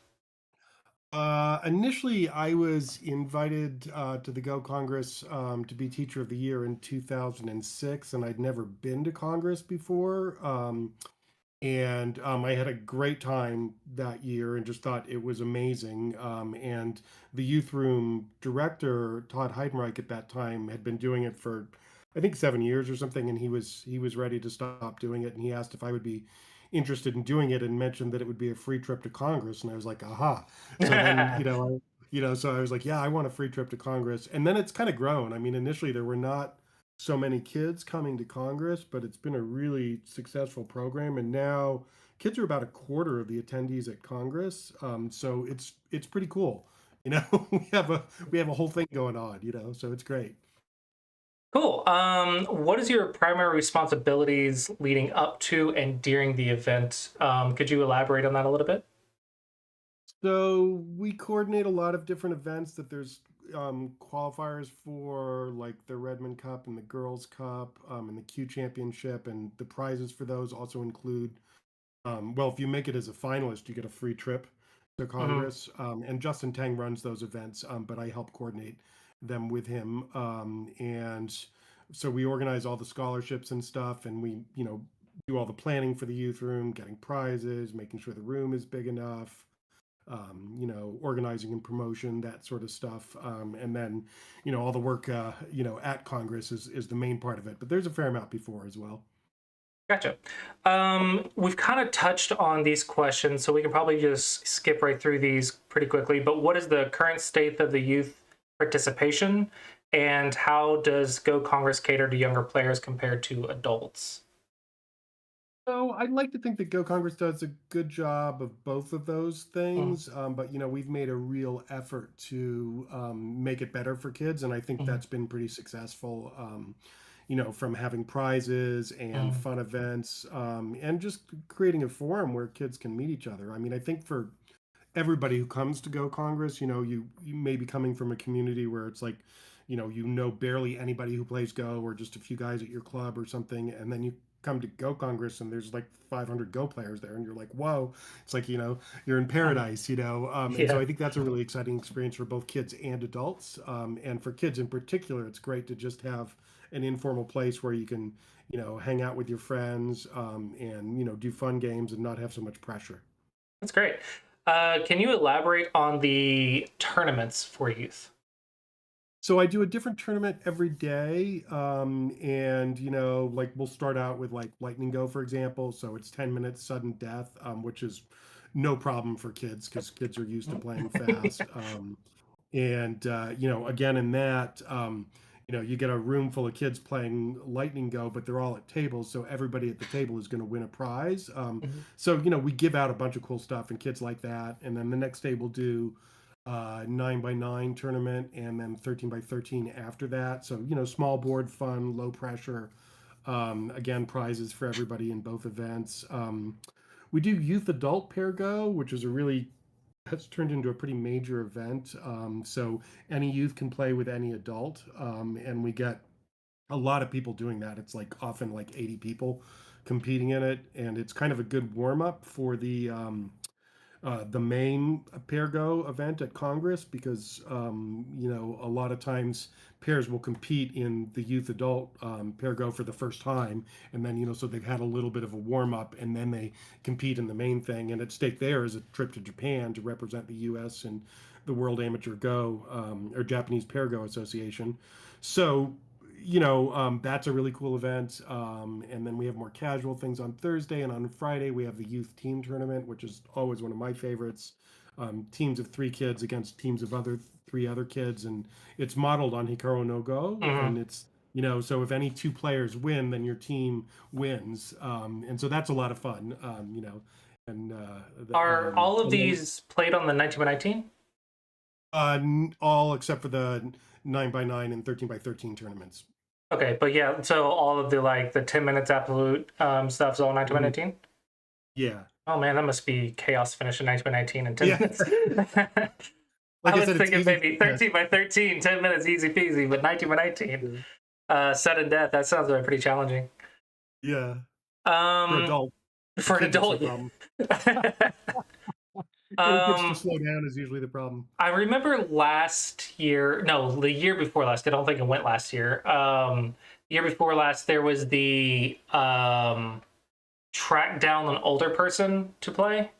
Initially, I was invited to the Go Congress to be Teacher of the Year in 2006, and I'd never been to Congress before. And I had a great time that year and just thought it was amazing. And the youth room director, Todd Heidenreich, at that time had been doing it for, I think, 7 years or something, and he was ready to stop doing it. And he asked if I would be interested in doing it and mentioned that it would be a free trip to Congress. And I was like, aha. So then, so I was like, yeah, I want a free trip to Congress. And then it's kind of grown. I mean, initially there were not so many kids coming to Congress, but it's been a really successful program. And now kids are about a quarter of the attendees at Congress. So it's pretty cool. We have a whole thing going on. So it's great. Cool. What is your primary responsibilities leading up to and during the event? Could you elaborate on that a little bit? So we coordinate a lot of different events that there's qualifiers for, like the Redmond Cup and the Girls Cup, and the Q Championship, and the prizes for those also include, well, if you make it as a finalist, you get a free trip to Hmm. Congress. And Justin Tang runs those events, but I help coordinate them with him. And so we organize all the scholarships and stuff, and we, do all the planning for the youth room, getting prizes, making sure the room is big enough, organizing and promotion, that sort of stuff. And then, all the work, at Congress is the main part of it, but there's a fair amount before as well. Gotcha. We've kind of touched on these questions, so we can probably just skip right through these pretty quickly. But what is the current state of the youth participation, and how does Go Congress cater to younger players compared to adults? So I'd like to think that Go Congress does a good job of both of those Mm-hmm. things, but we've made a real effort to make it better for kids, and I think that's been pretty successful. from having prizes and Mm. fun events, and just creating a forum where kids can meet each other. I mean, I think for everybody who comes to Go Congress, you may be coming from a community where it's like, barely anybody who plays Go, or just a few guys at your club or something, and then you come to Go Congress and there's like 500 Go players there, and you're like, whoa, it's like, you're in Mm. paradise, and so Yeah, I think that's a really exciting experience for both kids and adults, and for kids in particular, it's great to just have an informal place where you can, hang out with your friends, and do fun games and not have so much pressure. that's great. Can you elaborate on the tournaments for youth? So I do a different tournament every day, and like we'll start out with like Lightning Go, for example. So it's 10 minutes sudden death, which is no problem for kids because kids are used to playing fast. And again in that, you get a room full of kids playing Lightning Go, but they're all at tables, so everybody at the table is going to win a prize. Mhm. So we give out a bunch of cool stuff, and kids like that. And then the next day we'll do 9 by 9 tournament, and then 13 by 13 after that. So small board fun, low pressure. Again, prizes for everybody in both events. We do youth adult pair go, which is a really has turned into a pretty major event. So any youth can play with any adult, and we get a lot of people doing that. It's like often like 80 people competing in it, and it's kind of a good warm up for the main pair go event at Congress, because a lot of times pairs will compete in the youth adult pair go for the first time, and then so they've had a little bit of a warm up, and then they compete in the main thing. And at stake there is a trip to Japan to represent the U.S. and the World Amateur Go, or Japanese Pair Go Association. So that's a really cool event. And then we have more casual things on Thursday, and on Friday we have the youth team tournament, which is always one of my favorites. Teams of 3 kids against teams of 3 other kids, and it's modeled on Hikaru no Go, Mhm. and it's so if any 2 players win, then your team wins, and so that's a lot of fun. And Are all of and then, these played on the 19 by 19? all except for the 9 by 9 and 13 by 13 tournaments. Okay, but yeah, so all of the like the 10 minutes absolute stuff's all 19 by Mhm. 19? Yeah. Oh man, that must be chaos finish in 19 by 19 in 10 Yeah. minutes. Like I I was said, it's thinking easy. maybe Yeah. 13 by 13, 10 minutes, easy peasy, but 19 by 19, Yeah. sudden death, that sounds like pretty challenging. Yeah. For Um, adult, for an kids, it's no adult, problem. yeah. Getting kids to um, slow down is usually the problem. I remember last year, no, the year before last, I don't think it went last year. Year before last, there was the track down an older person to play.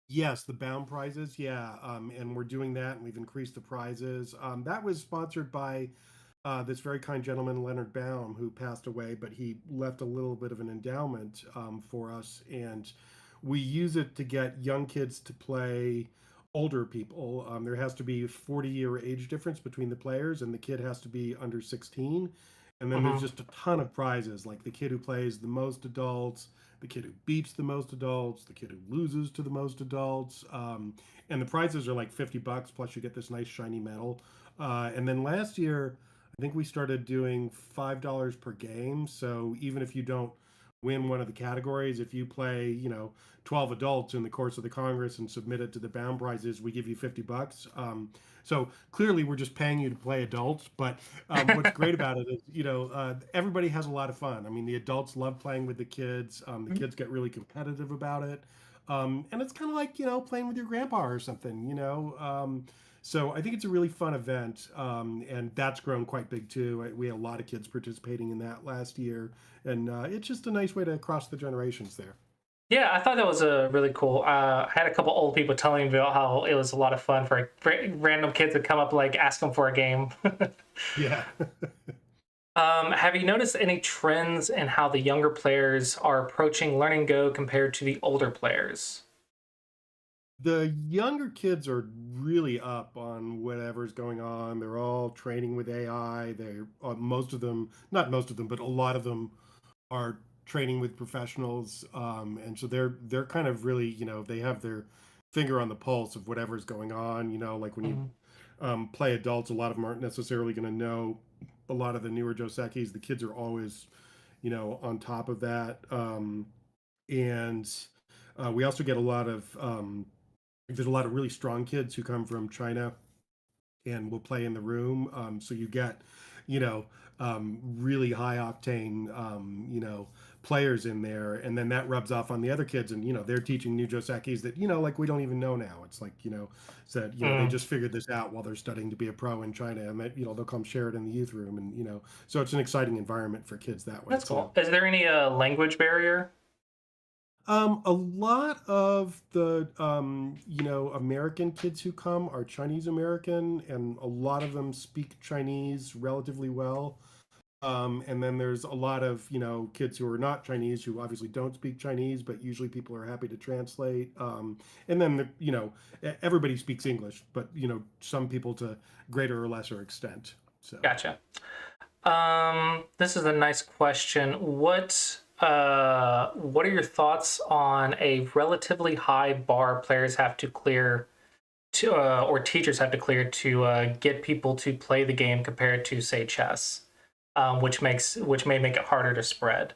Yes, the bound prizes. Yeah. And we're doing that, and we've increased the prizes. That was sponsored by this very kind gentleman, Leonard Baum, who passed away, but he left a little bit of an endowment for us. And we use it to get young kids to play older people. There has to be a 40-year age difference between the players, and the kid has to be under 16. And then there's Hmm. just a ton of prizes, like the kid who plays the most adults, the kid who beats the most adults, the kid who loses to the most adults. And the prizes are like $50, plus you get this nice shiny medal. And then last year, I think we started doing $5 per game. So even if you don't win one of the categories, if you play, 12 adults in the course of the Congress and submit it to the bound prizes, we give you $50. So clearly we're just paying you to play adults. But what's great about it is, everybody has a lot of fun. I mean, the adults love playing with the kids. The kids get really competitive about it. And it's kind of like, playing with your grandpa or something. So I think it's a really fun event, and that's grown quite big too. We had a lot of kids participating in that last year, and it's just a nice way to cross the generations there. Yeah, I thought that was a really cool. I had a couple old people telling me about how it was a lot of fun for random kids to come up like ask them for a game. Yeah. Have you noticed any trends in how the younger players are approaching Learning Go compared to the older players? The younger kids are really up on whatever's going on. They're all training with AI. They're most of them, not most of them, but a lot of them are training with professionals, and so they're kind of really, they have their finger on the pulse of whatever's going on. Like when you Mhm. play adults, a lot of them aren't necessarily going to know a lot of the newer Josekis, the kids are always, on top of that. And we also get a lot of there's a lot of really strong kids who come from China and will play in the room. So you get, you know, really high octane, players in there, and then that rubs off on the other kids, and they're teaching new Josekis that like we don't even know now. It's like said they Mm, just figured this out while they're studying to be a pro in China, and that they'll come share it in the youth room, and so it's an exciting environment for kids that way that's too. cool. Is there any language barrier? A lot of the American kids who come are Chinese American, and a lot of them speak Chinese relatively well. And then there's a lot of kids who are not Chinese who obviously don't speak Chinese, but usually people are happy to translate. And then everybody speaks English, but some people to greater or lesser extent. So. Gotcha. This is a nice question. What are your thoughts on a relatively high bar players have to clear to or teachers have to clear to get people to play the game compared to say chess, which may make it harder to spread.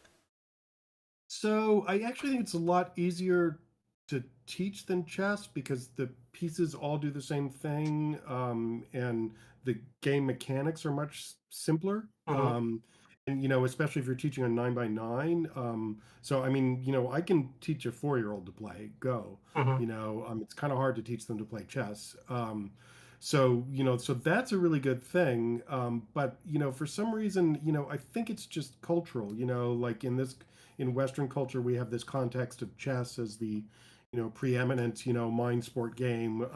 So I actually think it's a lot easier to teach than chess because the pieces all do the same thing, and the game mechanics are much simpler. Hmm. And especially if you're teaching a 9x9. So I mean, I can teach a 4-year-old to play Go. Hmm. It's kind of hard to teach them to play chess. So so that's a really good thing. But for some reason, I think it's just cultural. Like in Western culture, we have this context of chess as the preeminent mind sport game,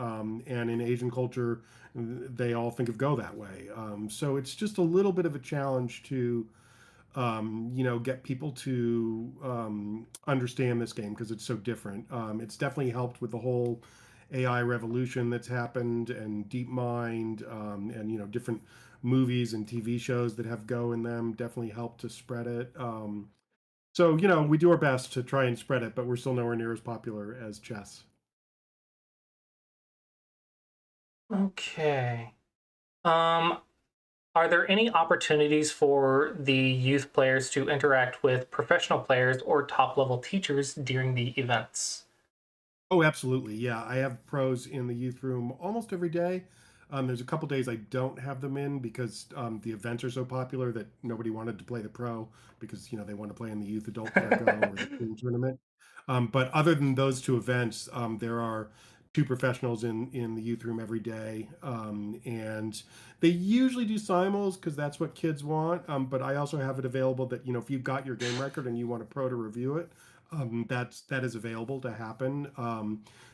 and in Asian culture, they all think of Go that way. So it's just a little bit of a challenge to get people to understand this game because it's so different. It's definitely helped with the whole AI revolution that's happened, and DeepMind, and different movies and TV shows that have Go in them definitely helped to spread it. So we do our best to try and spread it, but we're still nowhere near as popular as chess. Okay. Um, are there any opportunities for the youth players to interact with professional players or top level teachers during the events? Oh, absolutely. Yeah, I have pros in the youth room almost every day. There's a couple days I don't have them in because the events are so popular that nobody wanted to play the pro because they want to play in the youth adult pair go or the team tournament. But other than those two events, there are two professionals in the youth room every day, and they usually do simuls because that's what kids want. But I also have it available that if you've got your game record and you want a pro to review it, that is available to happen.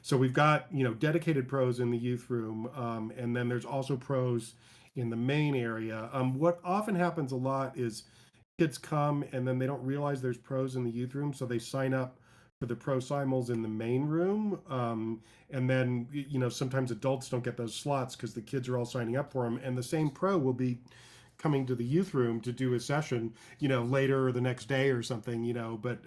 So we've got dedicated pros in the youth room, and then there's also pros in the main area. What often happens a lot is kids come and then they don't realize there's pros in the youth room, so they sign up for the pro simuls in the main room, and then sometimes adults don't get those slots because the kids are all signing up for them, and the same pro will be coming to the youth room to do a session, later or the next day or something, but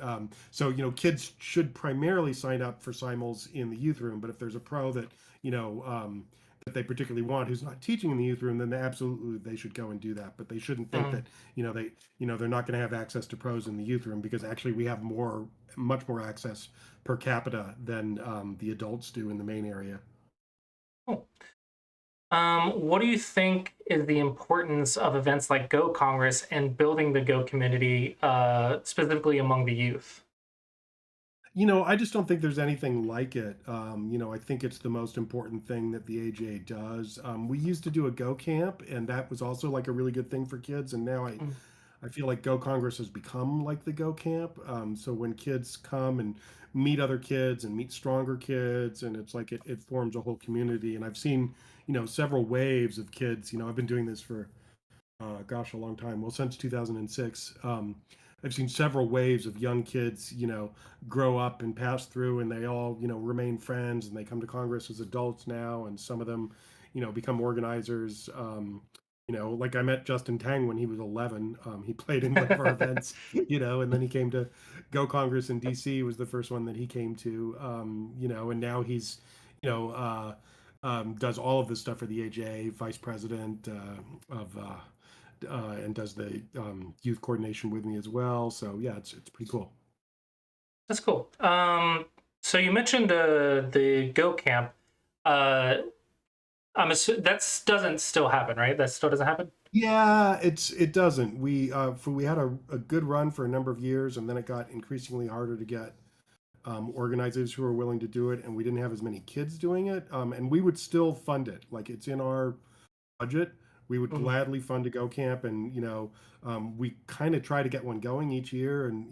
so, kids should primarily sign up for simuls in the youth room. But if there's a pro that, that they particularly want who's not teaching in the youth room, then absolutely they should go and do that. But they shouldn't think Mm, that, they're not going to have access to pros in the youth room because actually we have much more access per capita than the adults do in the main area. cool. What do you think is the importance of events like Go Congress and building the Go community, specifically among the youth? I just don't think there's anything like it. I think it's the most important thing that the AJA does. We used to do a Go Camp, and that was also like a really good thing for kids. And now Mm, I feel like Go Congress has become like the Go Camp. So when kids come and meet other kids and meet stronger kids, and it's like it forms a whole community. And I've seen, several waves of kids. I've been doing this for gosh, a long time. Well, since 2006, I've seen several waves of young kids, grow up and pass through, and they all, remain friends, and they come to Congress as adults now, and some of them, become organizers. Like I met Justin Tang when he was 11. He played in one of our events, and then he came to Go Congress in DC was the first one that he came to, and now he's, you know, does all of this stuff for the AJA, vice president of and does the youth coordination with me as well. So yeah, it's pretty cool. That's cool. So you mentioned the Go Camp. That doesn't still happen, right? That still doesn't happen. Yeah, it doesn't. We had a good run for a number of years, and then it got increasingly harder to get organizers who are willing to do it, and we didn't have as many kids doing it. And we would still fund it, like it's in our budget. We would Mhm. gladly fund a Go Camp, and we kind of try to get one going each year, and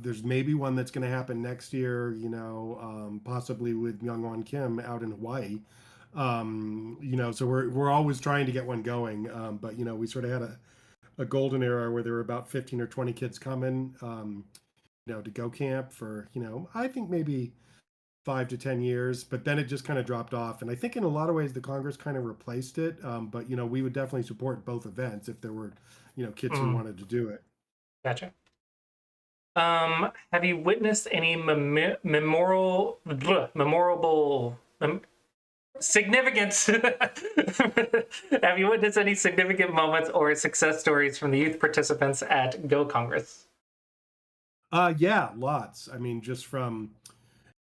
there's maybe one that's going to happen next year. Possibly with Myungwon Kim out in Hawaii. So we're always trying to get one going. But we sort of had a golden era where there were about 15 or 20 kids coming, to Go Camp for, I think maybe 5 to 10 years, but then it just kind of dropped off. And I think in a lot of ways the Congress kind of replaced it. But we would definitely support both events if there were, kids who Mm, wanted to do it. gotcha. Have you witnessed any memorable significance? Have you witnessed any significant moments or success stories from the youth participants at Go Congress? Yeah, lots. I mean, just from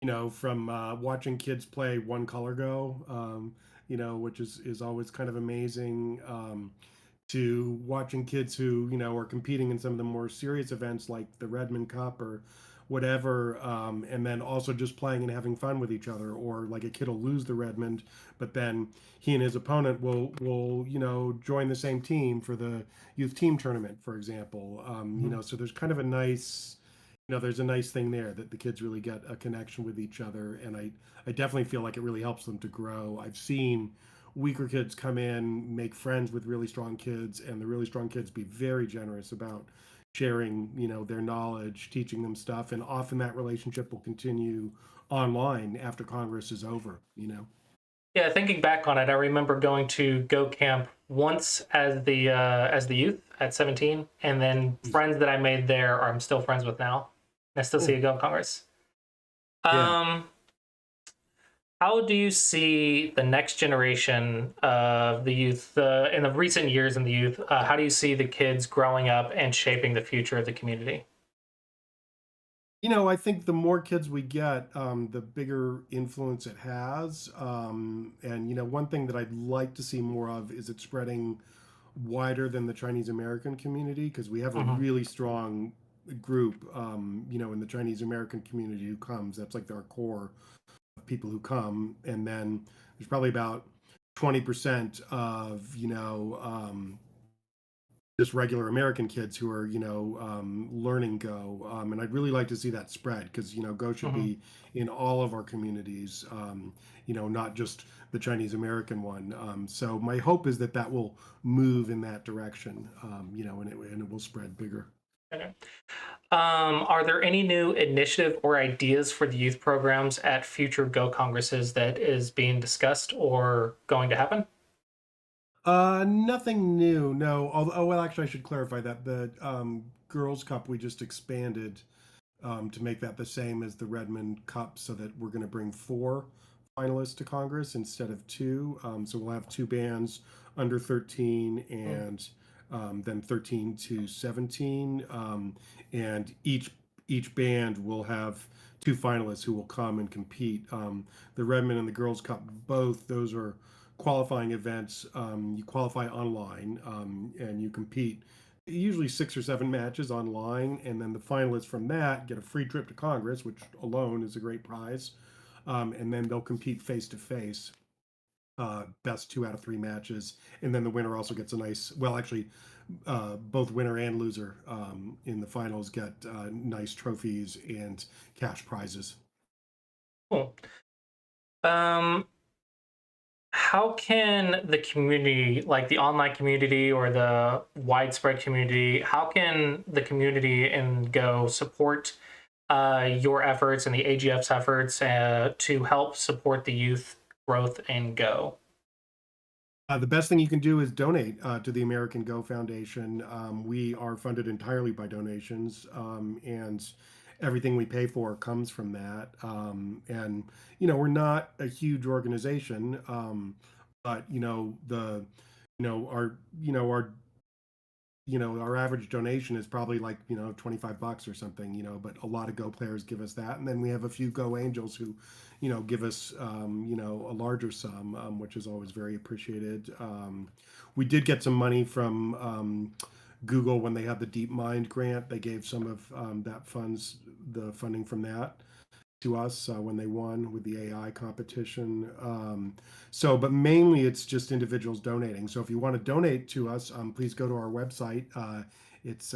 watching kids play One Color Go, which is always kind of amazing, to watching kids who are competing in some of the more serious events like the Redmond Cup or whatever, and then also just playing and having fun with each other, or like a kid will lose the Redmond, but then he and his opponent will join the same team for the youth team tournament, for example. So there's kind of a nice there's a nice thing there that the kids really get a connection with each other, and I definitely feel like it really helps them to grow. I've seen weaker kids come in, make friends with really strong kids, and the really strong kids be very generous about sharing, their knowledge, teaching them stuff, and often that relationship will continue online after Congress is over. Yeah, thinking back on it, I remember going to Go Camp once as the youth at 17, and then friends that I made there I'm still friends with now. I still see Cool. a Go Congress. Yeah. Um, how do you see the next generation of the youth in the recent years in the youth? How do you see the kids growing up and shaping the future of the community? I think the more kids we get, the bigger influence it has. And one thing that I'd like to see more of is it spreading wider than the Chinese American community, because we have a Hmm. really strong group, in the Chinese American community who comes. That's like our core of people who come, and then there's probably about 20% of just regular American kids who are, learning Go. And I'd really like to see that spread, because, Go should Hmm. be in all of our communities, not just the Chinese American one. So my hope is that that will move in that direction, and it will spread bigger. Okay. Are there any new initiative or ideas for the youth programs at future Go Congresses that is being discussed or going to happen? Nothing new. No. Well, actually, I should clarify that the Girls Cup we just expanded to make that the same as the Redmond Cup, so that we're going to bring 4 finalists to Congress instead of 2. So we'll have 2 bands under 13 Mm. and then 13 to 17, and each band will have 2 finalists who will come and compete. The Redmond and the Girls Cup, both those are qualifying events. You qualify online, and you compete usually 6 or 7 matches online, and then the finalists from that get a free trip to Congress, which alone is a great prize. And then they'll compete face to face, best 2 out of 3 matches, and then the winner also gets a nice. Well, actually, both winner and loser in the finals get nice trophies and cash prizes. Cool. Um, how can the community, like the online community or the widespread community, how can the community in Go support your efforts and the AGF's efforts to help support the youth growth in Go? The best thing you can do is donate to the American Go Foundation. We are funded entirely by donations, and everything we pay for comes from that. And we're not a huge organization, but the our our average donation is probably like, $25 or something, but a lot of Go players give us that. And then we have a few Go Angels who, give us, a larger sum, which is always very appreciated. We did get some money from Google when they had the DeepMind grant. They gave some of the funding from that to us when they won with the AI competition. But mainly it's just individuals donating. So if you want to donate to us, please go to our website. It's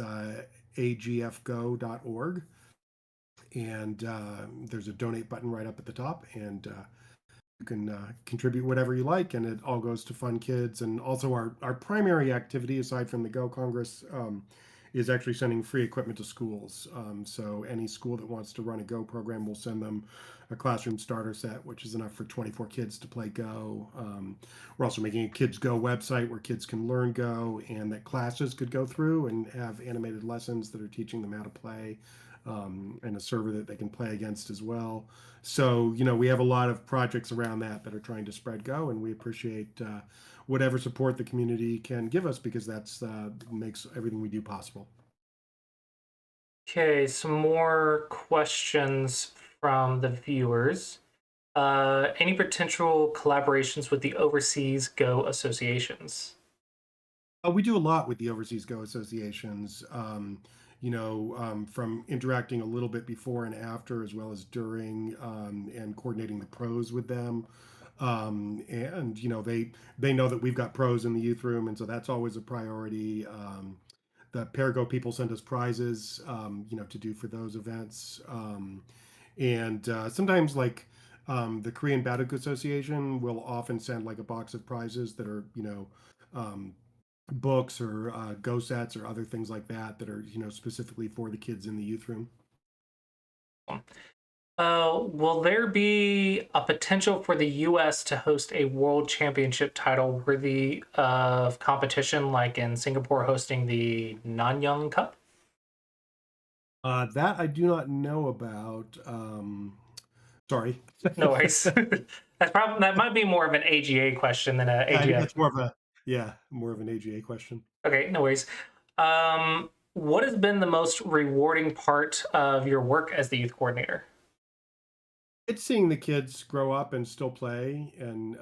agfgo.org. And there's a donate button right up at the top. And you can contribute whatever you like. And it all goes to fund kids. And also our primary activity, aside from the Go Congress, is actually sending free equipment to schools. So any school that wants to run a Go program will send them a classroom starter set, which is enough for 24 kids to play Go. We're also making a Kids Go website where kids can learn Go and that classes could go through and have animated lessons that are teaching them how to play, and a server that they can play against as well. So, we have a lot of projects around that are trying to spread Go, and we appreciate whatever support the community can give us because that's makes everything we do possible. Okay, some more questions from the viewers. Any potential collaborations with the overseas Go associations? We do a lot with the Overseas Go associations, from interacting a little bit before and after, as well as during, and coordinating the pros with them. And they know that we've got pros in the youth room, and so that's always a priority. The Parago people send us prizes, to do for those events. And sometimes, like the Korean Baduk Association will often send like a box of prizes that are, um, books or Go sets or other things like that are, specifically for the kids in the youth room. Will there be a potential for the U.S. to host a world championship title worthy of competition, like in Singapore hosting the Nanyang Cup? That I do not know about. Sorry. No worries. That might be more of an AGA question than an Yeah, I think AGF. that's more of an AGA question. Okay, no worries. What has been the most rewarding part of your work as the youth coordinator? It's seeing the kids grow up and still play and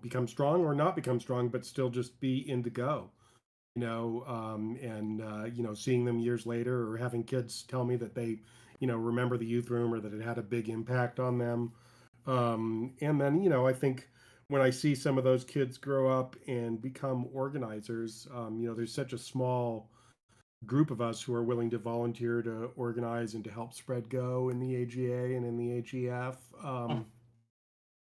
become strong or not become strong, but still just be in to Go. And seeing them years later or having kids tell me that they, remember the youth room or that it had a big impact on them. And then, I think when I see some of those kids grow up and become organizers, there's such a small group of us who are willing to volunteer to organize and to help spread Go in the AGA and in the AGF. Hmm.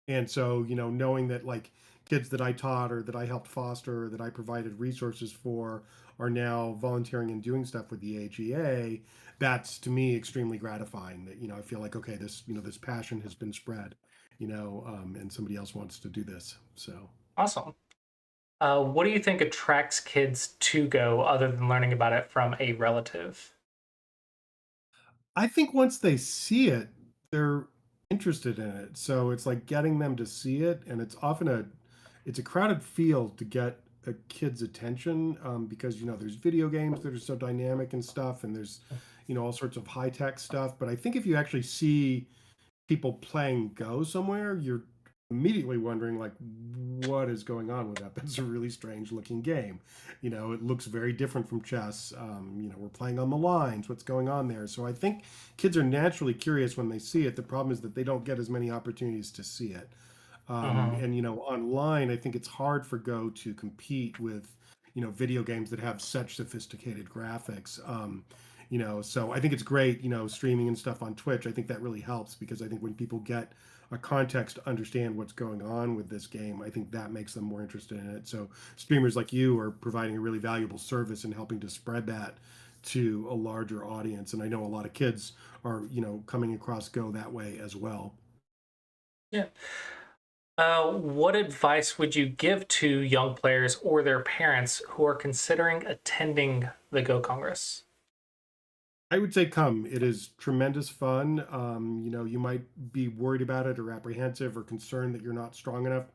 And so, knowing that like kids that I taught or that I helped foster or that I provided resources for are now volunteering and doing stuff with the AGA, that's to me extremely gratifying that, I feel like, okay, this passion has been spread, and somebody else wants to do this. So Awesome. What do you think attracts kids to Go other than learning about it from a relative? I think once they see it, they're interested in it. So it's like getting them to see it, and it's a crowded field to get a kid's attention, because there's video games that are so dynamic and stuff, and there's all sorts of high tech stuff. But I think if you actually see people playing Go somewhere, you're immediately wondering like what is going on with that. That's a really strange looking game. It looks very different from chess. We're playing on the lines. What's going on there? So I think kids are naturally curious when they see it. The problem is that they don't get as many opportunities to see it. Hmm. And online, I think it's hard for Go to compete with video games that have such sophisticated graphics. So I think it's great, streaming and stuff on Twitch. I think that really helps because I think when people get a context to understand what's going on with this game, I think that makes them more interested in it. So streamers like you are providing a really valuable service and helping to spread that to a larger audience. And I know a lot of kids are, coming across Go that way as well. Yeah. What advice would you give to young players or their parents who are considering attending the Go Congress? I would say come. It is tremendous fun. You might be worried about it or apprehensive or concerned that you're not strong enough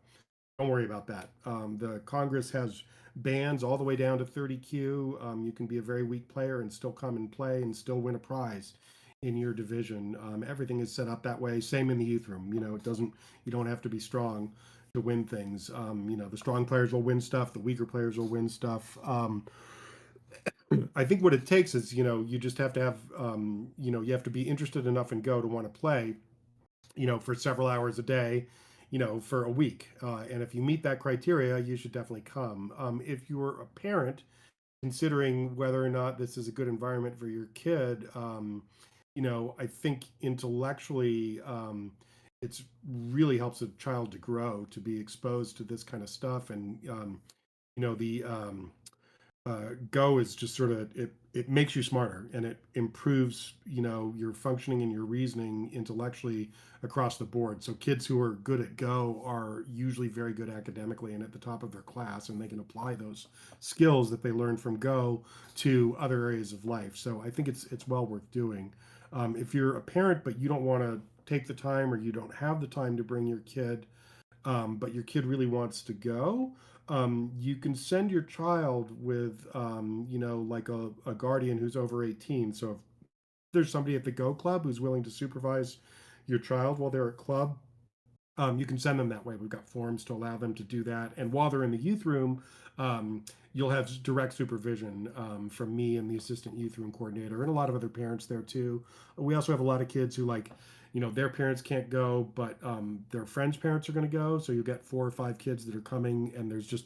Don't worry about that. The Congress has bans all the way down to 30Q. You can be a very weak player and still come and play and still win a prize in your division. Everything is set up that way. Same in the youth room. You don't have to be strong to win things. The strong players will win stuff. The weaker players will win stuff. I think what it takes is, you just have to have, you have to be interested enough in Go to want to play, for several hours a day, for a week. And if you meet that criteria, you should definitely come. If you're a parent considering whether or not this is a good environment for your kid, I think intellectually, it's really helps a child to grow, to be exposed to this kind of stuff. And, the Go is just sort of it makes you smarter and it improves your functioning and your reasoning intellectually across the board. So kids who are good at Go are usually very good academically and at the top of their class, and they can apply those skills that they learn from Go to other areas of life. So I think it's well worth doing. If you're a parent but you don't want to take the time, or you don't have the time to bring your kid, but your kid really wants to go, you can send your child with, like a guardian who's over 18. So if there's somebody at the Go Club who's willing to supervise your child while they're at club, you can send them that way. We've got forms to allow them to do that. And while they're in the youth room, you'll have direct supervision from me and the assistant youth room coordinator, and a lot of other parents there too. We also have a lot of kids who their parents can't go, but their friends' parents are going to go. So you get 4 or 5 kids that are coming, and there's just,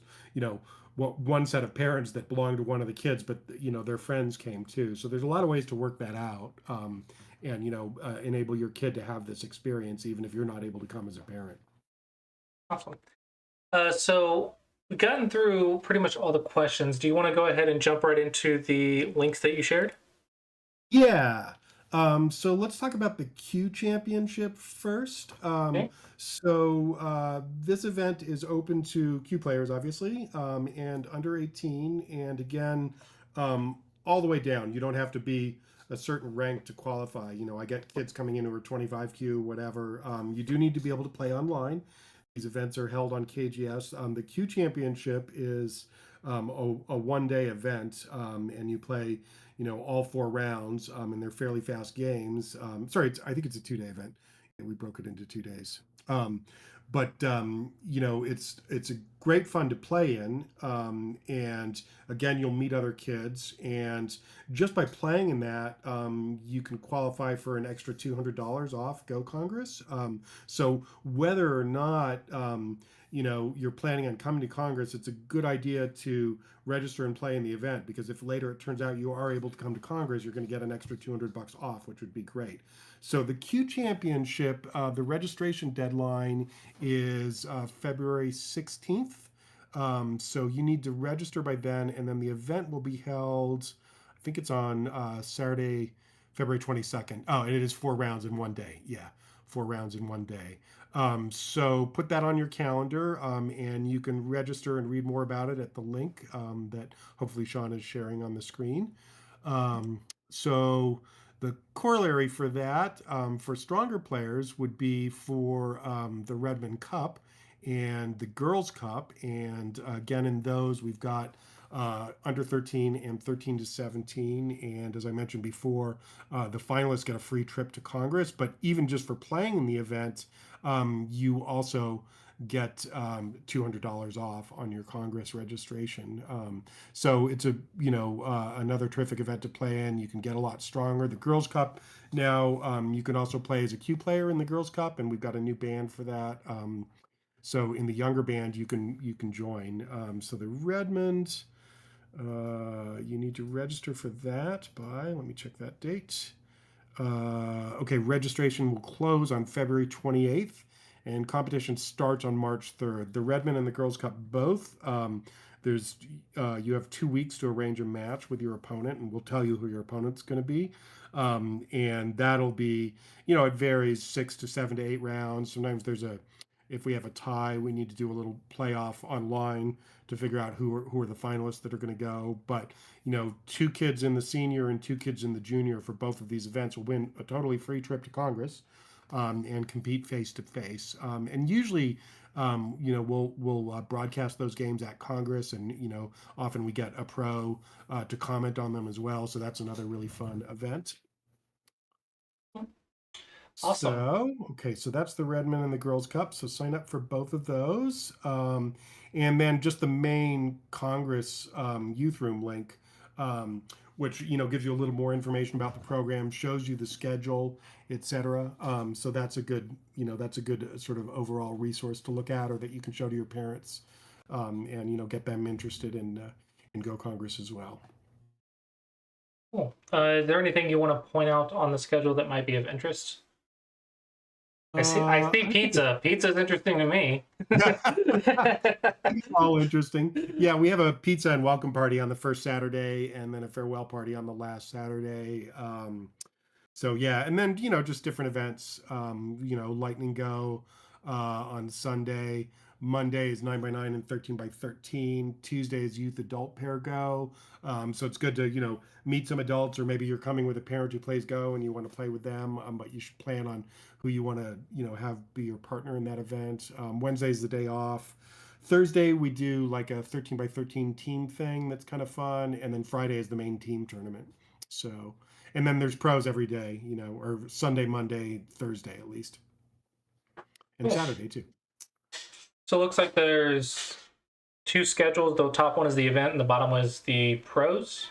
one set of parents that belong to one of the kids, but their friends came too. So there's a lot of ways to work that out, and enable your kid to have this experience, even if you're not able to come as a parent. Awesome. So we've gotten through pretty much all the questions. Do you want to go ahead and jump right into the links that you shared? Yeah. So let's talk about the Q Championship first. Okay. So this event is open to Q players, obviously, and under 18. And again, all the way down. You don't have to be a certain rank to qualify. I get kids coming in who are 25Q, whatever. You do need to be able to play online. These events are held on KGS. The Q Championship is a one-day event, and you play, all 4 rounds, and they're fairly fast games. I think it's a 2-day event. We broke it into 2 days. But it's a great fun to play in, and again, you'll meet other kids, and just by playing in that, you can qualify for an extra $200 off Go Congress. So whether or not you're planning on coming to Congress, it's a good idea to register and play in the event, because if later it turns out you are able to come to Congress, you're going to get an extra $200 off, which would be great. So the Q Championship, the registration deadline is February 16th. So you need to register by then, and then the event will be held, I think it's on Saturday, February 22nd. Oh, and it is 4 rounds in one day. Yeah, 4 rounds in one day. So put that on your calendar, and you can register and read more about it at the link that hopefully Sean is sharing on the screen. So the corollary for that, for stronger players, would be for the Redmond Cup and the Girls Cup. And again, in those, we've got under 13 and 13 to 17. And as I mentioned before, the finalists get a free trip to Congress. But even just for playing in the event, you also get $200 off on your Congress registration. So it's another terrific event to play in. You can get a lot stronger. The Girls Cup now, you can also play as a Q player in the Girls Cup, and we've got a new band for that. So in the younger band, you can join. So the Redmond, you need to register for that by, let me check that date. Okay, registration will close on February 28th, and competition starts on March 3rd. The Redmond and the Girls Cup both. You have 2 weeks to arrange a match with your opponent, and we'll tell you who your opponent's going to be. And that'll be, it varies 6 to 7 to 8 rounds. Sometimes if we have a tie, we need to do a little playoff online to figure out who are the finalists that are going to go. But 2 kids in the senior and 2 kids in the junior for both of these events will win a totally free trip to Congress, and compete face to face. And usually We'll broadcast those games at Congress, and often we get a pro to comment on them as well. So that's another really fun event. Awesome. So that's the Redmond and the Girls Cup. So sign up for both of those. And then just the main Congress youth room link, which gives you a little more information about the program, shows you the schedule, etc. So that's a good sort of overall resource to look at, or that you can show to your parents, and get them interested in Go Congress as well. Cool. Is there anything you want to point out on the schedule that might be of interest? I see pizza. Pizza's interesting to me. All interesting. Yeah, we have a pizza and welcome party on the first Saturday, and then a farewell party on the last Saturday. So yeah, and then just different events. Lightning Go on Sunday. Monday is 9x9 and 13x13. Tuesday is Youth Adult Pair Go. So it's good to meet some adults, or maybe you're coming with a parent who plays Go and you want to play with them. But you should plan on who you want to have be your partner in that event. Wednesday is the day off. Thursday we do like a 13x13 team thing that's kind of fun, and then Friday is the main team tournament. So, and then there's pros every day, or Sunday, Monday, Thursday at least, and Cool. Saturday too. So it looks like there's two schedules. The top one is the event, and the bottom one is the pros.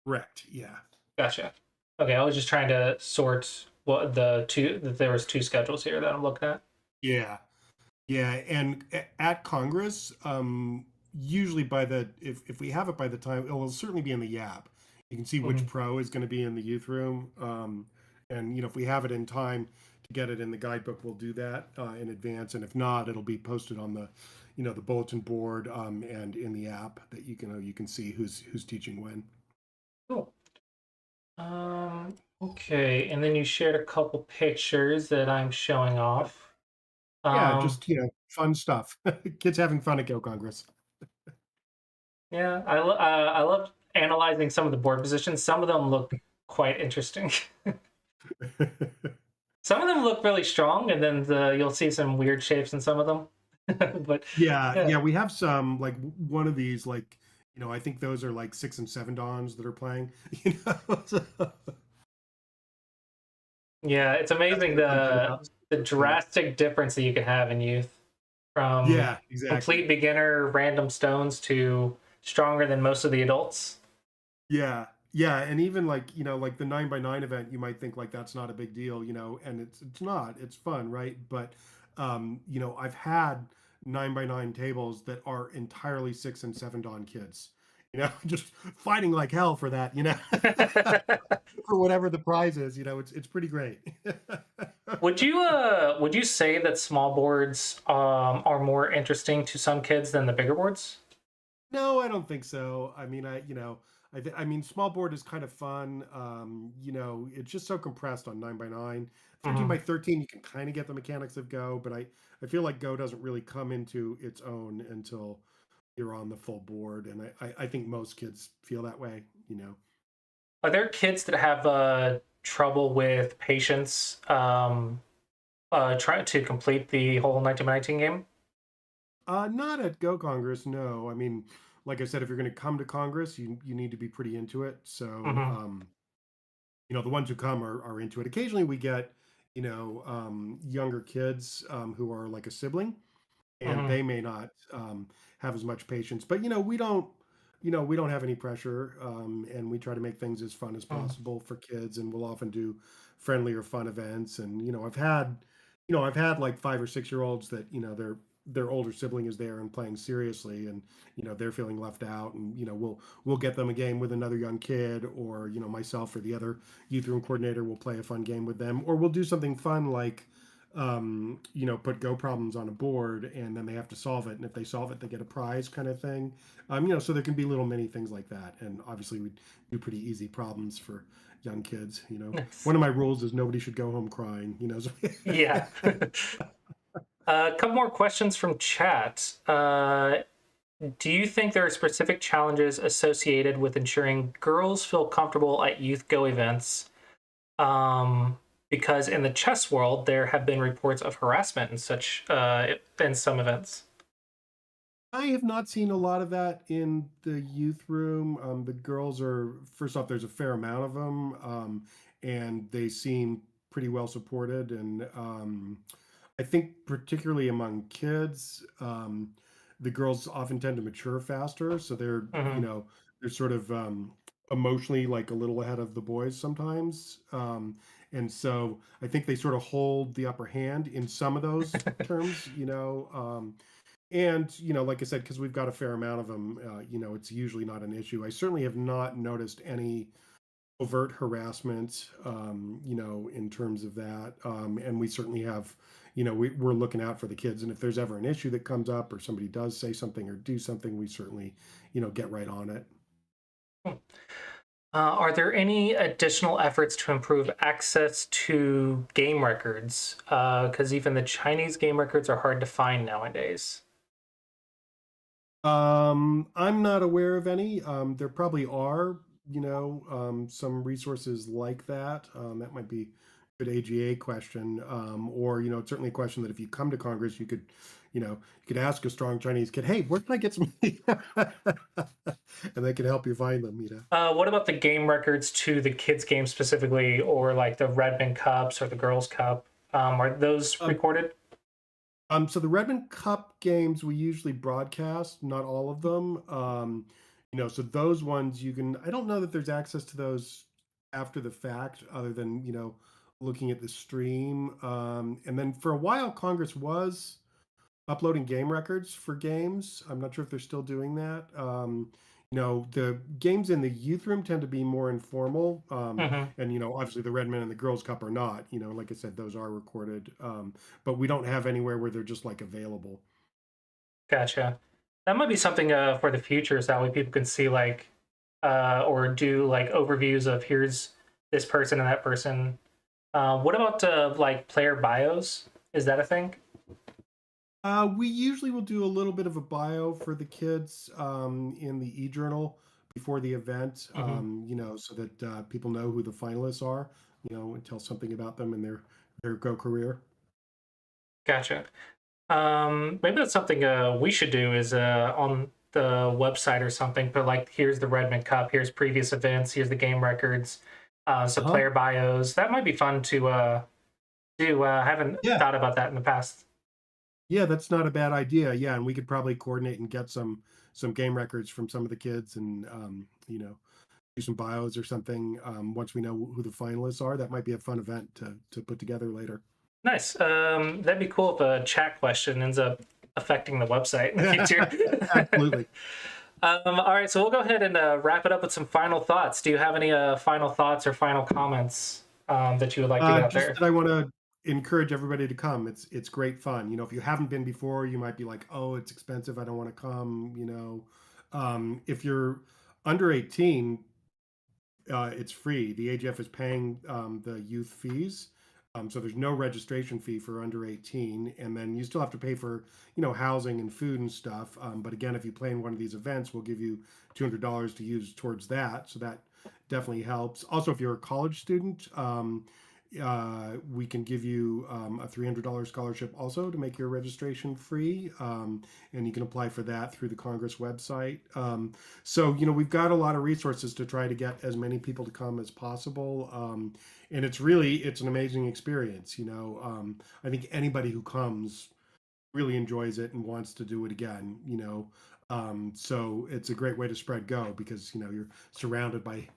Correct. Yeah. Gotcha. Okay, I was just trying to sort what that there was two schedules here that I'm looking at. Yeah. Yeah. And at Congress, usually if we have it by the time, it will certainly be in the YAP. You can see which pro is going to be in the youth room. And if we have it in time to get it in the guidebook, we'll do that in advance. And if not, it'll be posted on the the bulletin board and in the app that you can see who's teaching when. Cool. Okay, and then you shared a couple pictures that I'm showing off. Yeah, just fun stuff. Kids having fun at Go Congress. Yeah, I love analyzing some of the board positions. Some of them look quite interesting. Some of them look really strong, and then you'll see some weird shapes in some of them. But yeah, we have some, like one of these, like I think those are like 6 and 7 Dons that are playing. Yeah, it's amazing the drastic difference that you can have in youth, from exactly. complete beginner random stones to stronger than most of the adults. Yeah, and even like like the 9x9 event, you might think like that's not a big deal, and it's not. It's fun, right? But I've had 9x9 tables that are entirely 6 and 7 Don kids, just fighting like hell for that, for whatever the prize is. It's pretty great. Would you say that small boards are more interesting to some kids than the bigger boards? No, I don't think so. I mean, I mean, small board is kind of fun. It's just so compressed on 9x9. 13x13, you can kind of get the mechanics of Go, but I feel like Go doesn't really come into its own until you're on the full board, and I think most kids feel that way. Are there kids that have trouble with patience trying to complete the whole 1919 game? Not at Go Congress, no. I mean, like I said, if you're going to come to Congress, you need to be pretty into it. So, the ones who come are into it. Occasionally, we get younger kids who are like a sibling, and they may not have as much patience. But we don't have any pressure, and we try to make things as fun as possible for kids. And we'll often do friendly or fun events. And I've had like 5 or 6 year olds that their older sibling is there and playing seriously, and they're feeling left out, and we'll get them a game with another young kid, or myself or the other youth room coordinator will play a fun game with them, or we'll do something fun like put Go problems on a board, and then they have to solve it, and if they solve it they get a prize, kind of thing. So there can be little mini things like that, and obviously we do pretty easy problems for young kids. One of my rules is nobody should go home crying. So Yeah. A couple more questions from chat. Do you think there are specific challenges associated with ensuring girls feel comfortable at youth Go events? because in the chess world there have been reports of harassment and such in some events. I have not seen a lot of that in the youth room. The girls are, first off, there's a fair amount of them, and they seem pretty well supported. And I think, particularly among kids, the girls often tend to mature faster. So they're, Hmm. they're sort of emotionally like a little ahead of the boys sometimes. And so I think they sort of hold the upper hand in some of those terms, and like I said, because we've got a fair amount of them, it's usually not an issue. I certainly have not noticed any overt harassment, in terms of that. And we certainly have, we're looking out for the kids. And if there's ever an issue that comes up or somebody does say something or do something, we certainly, get right on it. Are there any additional efforts to improve access to game records? Because even the Chinese game records are hard to find nowadays. I'm not aware of any. There probably are, some resources like that. That might be a good AGA question. Or, it's certainly a question that if you come to Congress, you could ask a strong Chinese kid, hey, where can I get some? And they can help you find them. What about the game records to the kids' game specifically, or like the Redmond Cups or the Girls Cup? Are those Um, recorded? so the Redmond Cup games we usually broadcast, not all of them. So those ones I don't know that there's access to those after the fact, other than, looking at the stream. And then for a while, Congress was uploading game records for games. I'm not sure if they're still doing that. The games in the youth room tend to be more informal. Hmm. And, obviously the Redmen and the Girls Cup are not, like I said, those are recorded. But we don't have anywhere where they're just like available. Gotcha. That might be something for the future, so that way people can see like or do like overviews of here's this person and that person. What about like player bios? Is that a thing? We usually will do a little bit of a bio for the kids in the e-journal before the event, Hmm. so that people know who the finalists are, and tell something about them and their go career. Gotcha. Maybe that's something we should do is on the website or something. But like, here's the Redmond Cup. Here's previous events. Here's the game records. Some Uh-huh. player bios. That might be fun to do. I haven't Yeah. thought about that in the past. Yeah, that's not a bad idea. Yeah, and we could probably coordinate and get some game records from some of the kids and do some bios or something once we know who the finalists are. That might be a fun event to put together later. Nice. That'd be cool if a chat question ends up affecting the website in the future. Absolutely. All right, so we'll go ahead and wrap it up with some final thoughts. Do you have any final thoughts or final comments that you would like to get out Just there? that I want to encourage everybody to come. It's great fun. If you haven't been before, you might be like, "Oh, it's expensive. I don't want to come." If you're under 18, it's free. The AGF is paying the youth fees. So there's no registration fee for under 18, and then you still have to pay for, housing and food and stuff. But again, if you play in one of these events, we'll give you $200 to use towards that. So that definitely helps. Also, if you're a college student, we can give you a $300 scholarship also to make your registration free. And you can apply for that through the Congress website. So, we've got a lot of resources to try to get as many people to come as possible. And it's an amazing experience. I think anybody who comes really enjoys it and wants to do it again. So it's a great way to spread go because, you're surrounded by,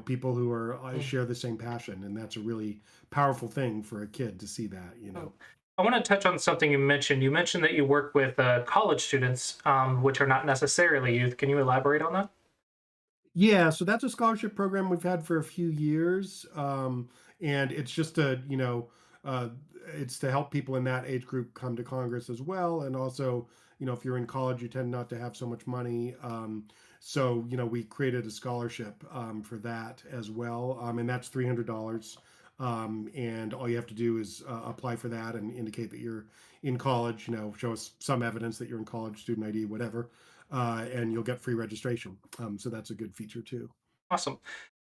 people who are share the same passion. And that's a really powerful thing for a kid to see that. I want to touch on something you mentioned. You mentioned that you work with college students, which are not necessarily youth. Can you elaborate on that? Yeah, so that's a scholarship program we've had for a few years, and it's just uh, it's to help people in that age group come to Congress as well, and also, if you're in college, you tend not to have so much money, so we created a scholarship for that as well, and that's $300, and all you have to do is apply for that and indicate that you're in college, show us some evidence that you're in college, student ID, whatever, and you'll get free registration. So that's a good feature too. Awesome.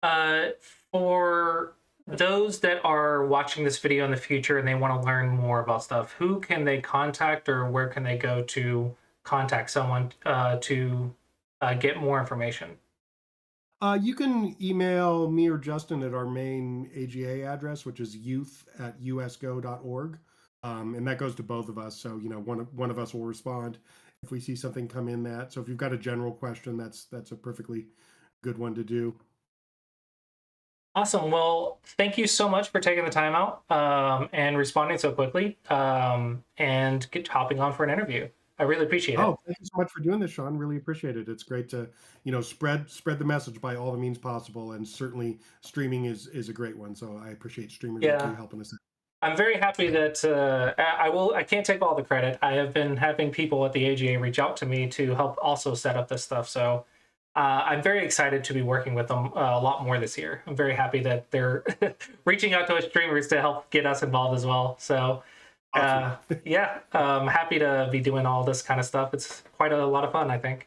Uh, for those that are watching this video in the future and they want to learn more about stuff, who can they contact, or where can they go to contact someone to get more information? You can email me or Justin at our main AGA address, which is youth@usgo.org. And that goes to both of us. So, one of us will respond if we see something come in that. So if you've got a general question, that's a perfectly good one to do. Awesome. Well, thank you so much for taking the time out and responding so quickly and hopping on for an interview. I really appreciate it. Oh, thank you so much for doing this, Sean. Really appreciate it. It's great to, spread the message by all the means possible, and certainly streaming is a great one. So I appreciate streamers like you helping us out. I'm very happy that I can't take all the credit. I have been having people at the AGA reach out to me to help also set up this stuff. So I'm very excited to be working with them a lot more this year. I'm very happy that they're reaching out to us streamers to help get us involved as well. So Awesome. yeah, I'm happy to be doing all this kind of stuff. It's quite a lot of fun, I think.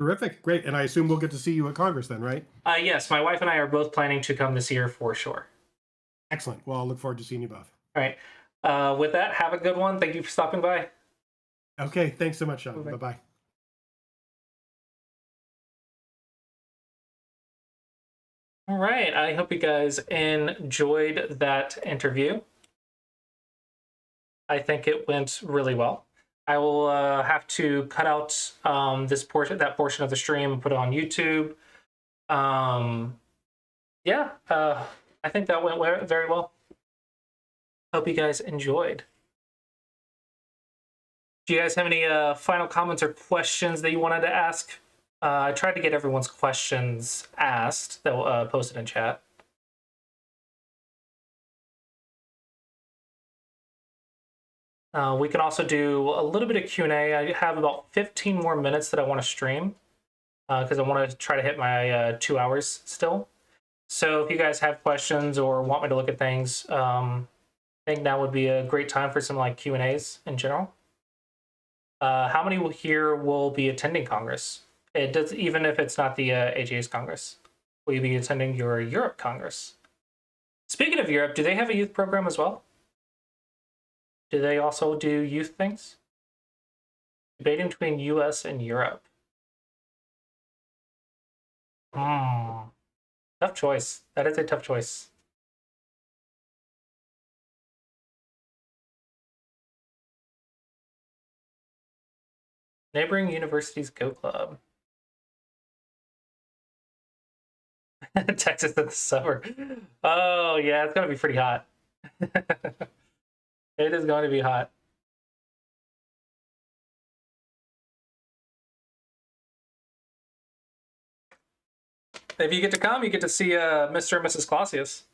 Terrific. Great. And I assume we'll get to see you at Congress then, right? Yes, my wife and I are both planning to come this year for sure. Excellent. Well, I'll look forward to seeing you both. All right. With that, have a good one. Thank you for stopping by. Okay. Thanks so much, Sean. Bye-bye. Bye-bye. All right. I hope you guys enjoyed that interview. I think it went really well. I will have to cut out that portion of the stream and put it on YouTube. Yeah, I think that went very well. Hope you guys enjoyed. Do you guys have any final comments or questions that you wanted to ask? I tried to get everyone's questions asked that were posted in chat. We can also do a little bit of Q&A. I have about 15 more minutes that I want to stream because I want to try to hit my 2 hours still. So if you guys have questions or want me to look at things, I think now would be a great time for some like Q&As in general. How many here will be attending Congress? It does, even if it's not the AGA's Congress. Will you be attending your Europe Congress? Speaking of Europe, do they have a youth program as well? Do they also do youth things? Debating between US and Europe. Tough choice. That is a tough choice. Neighboring universities Go Club. Texas in the summer. Oh, yeah, it's going to be pretty hot. It is going to be hot. If you get to come, you get to see Mr. and Mrs. Clausius.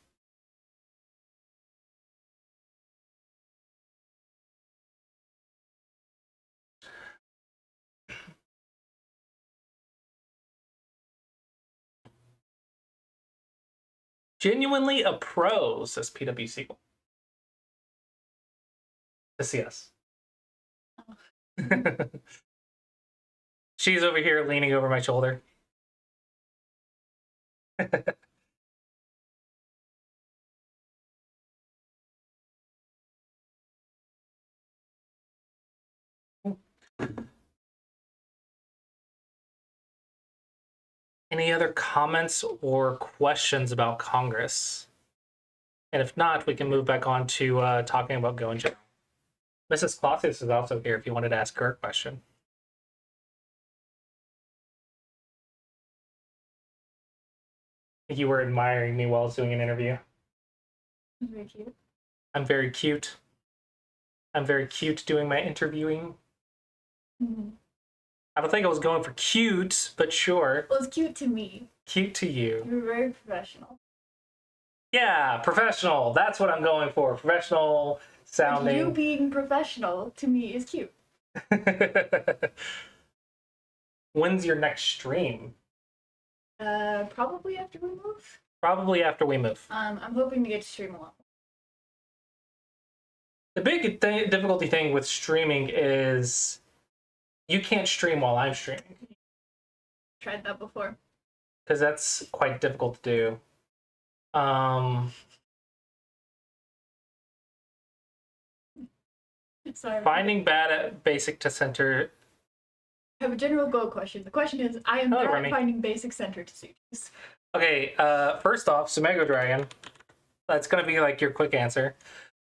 Genuinely a pro, says PWC. To see us. She's over here leaning over my shoulder. Any other comments or questions about Congress? And if not, we can move back on to talking about Go in general. Mrs. Clausius is also here if you wanted to ask her a question. You were admiring me while I was doing an interview. Very cute. I'm very cute. I'm very cute doing my interviewing. Mm-hmm. I don't think I was going for cute, but sure. Well, it's cute to me. Cute to you. You're very professional. Yeah, professional. That's what I'm going for. Professional sounding. You being professional to me is cute. When's your next stream? Probably after we move. Probably after we move. I'm hoping to get to stream a lot more. The big difficulty thing with streaming is you can't stream while I'm streaming. Tried that before. Because that's quite difficult to do. Sorry. Finding bad at basic to center. I have a general goal question. The question is, I am Hello, bad Remy. at finding basic center Tesujis. Okay, first off, Sumego Dragon. That's going to be like your quick answer.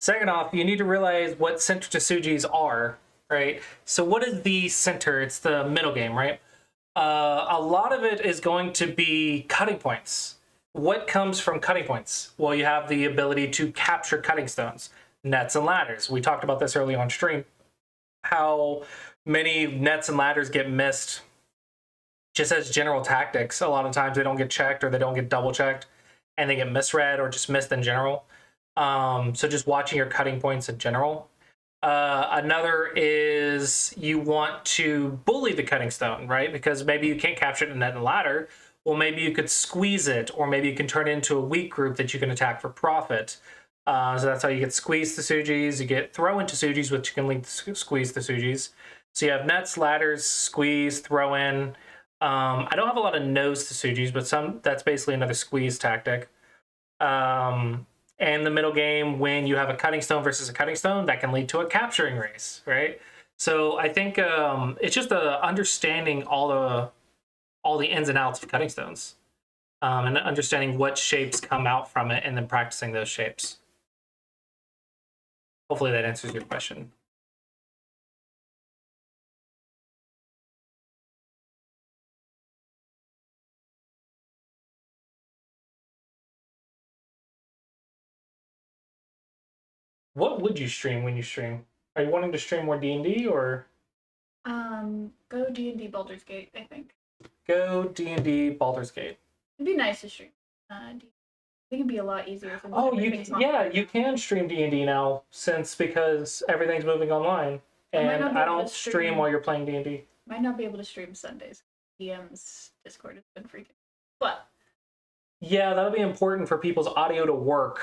Second off, you need to realize what center Tesujis are, right? So what is the center? It's the middle game, right? A lot of it is going to be cutting points. What comes from cutting points? Well, you have the ability to capture cutting stones, nets and ladders. We talked about this early on stream, how many nets and ladders get missed just as general tactics. A lot of times they don't get checked or they don't get double checked and they get misread or just missed in general. So just watching your cutting points in general. Another is you want to bully the cutting stone, right? Because maybe you can't capture it in net and ladder. Well, maybe you could squeeze it, or maybe you can turn it into a weak group that you can attack for profit. So that's how you get squeeze Tesujis. You get throw in Tesujis, which you can link squeeze Tesujis. So you have nets, ladders, squeeze, throw in. I don't have a lot of nose Tesujis, but that's basically another squeeze tactic. And the middle game, when you have a cutting stone versus a cutting stone, that can lead to a capturing race, right? So I think it's just understanding all the ins and outs of cutting stones, and understanding what shapes come out from it, and then practicing those shapes. Hopefully that answers your question. What would you stream when you stream? Are you wanting to stream more D&D or Go D&D Baldur's Gate, I think. go D&D Baldur's Gate? It'd be nice to stream. I think it'd be a lot easier. Since Oh, everything's not- you can stream D&D now because everything's moving online, I might and not be I able don't to stream stream. while you're playing D&D. Might not be able to stream Sundays. DM's Discord has been freaking. But Yeah, that'll be important for people's audio to work.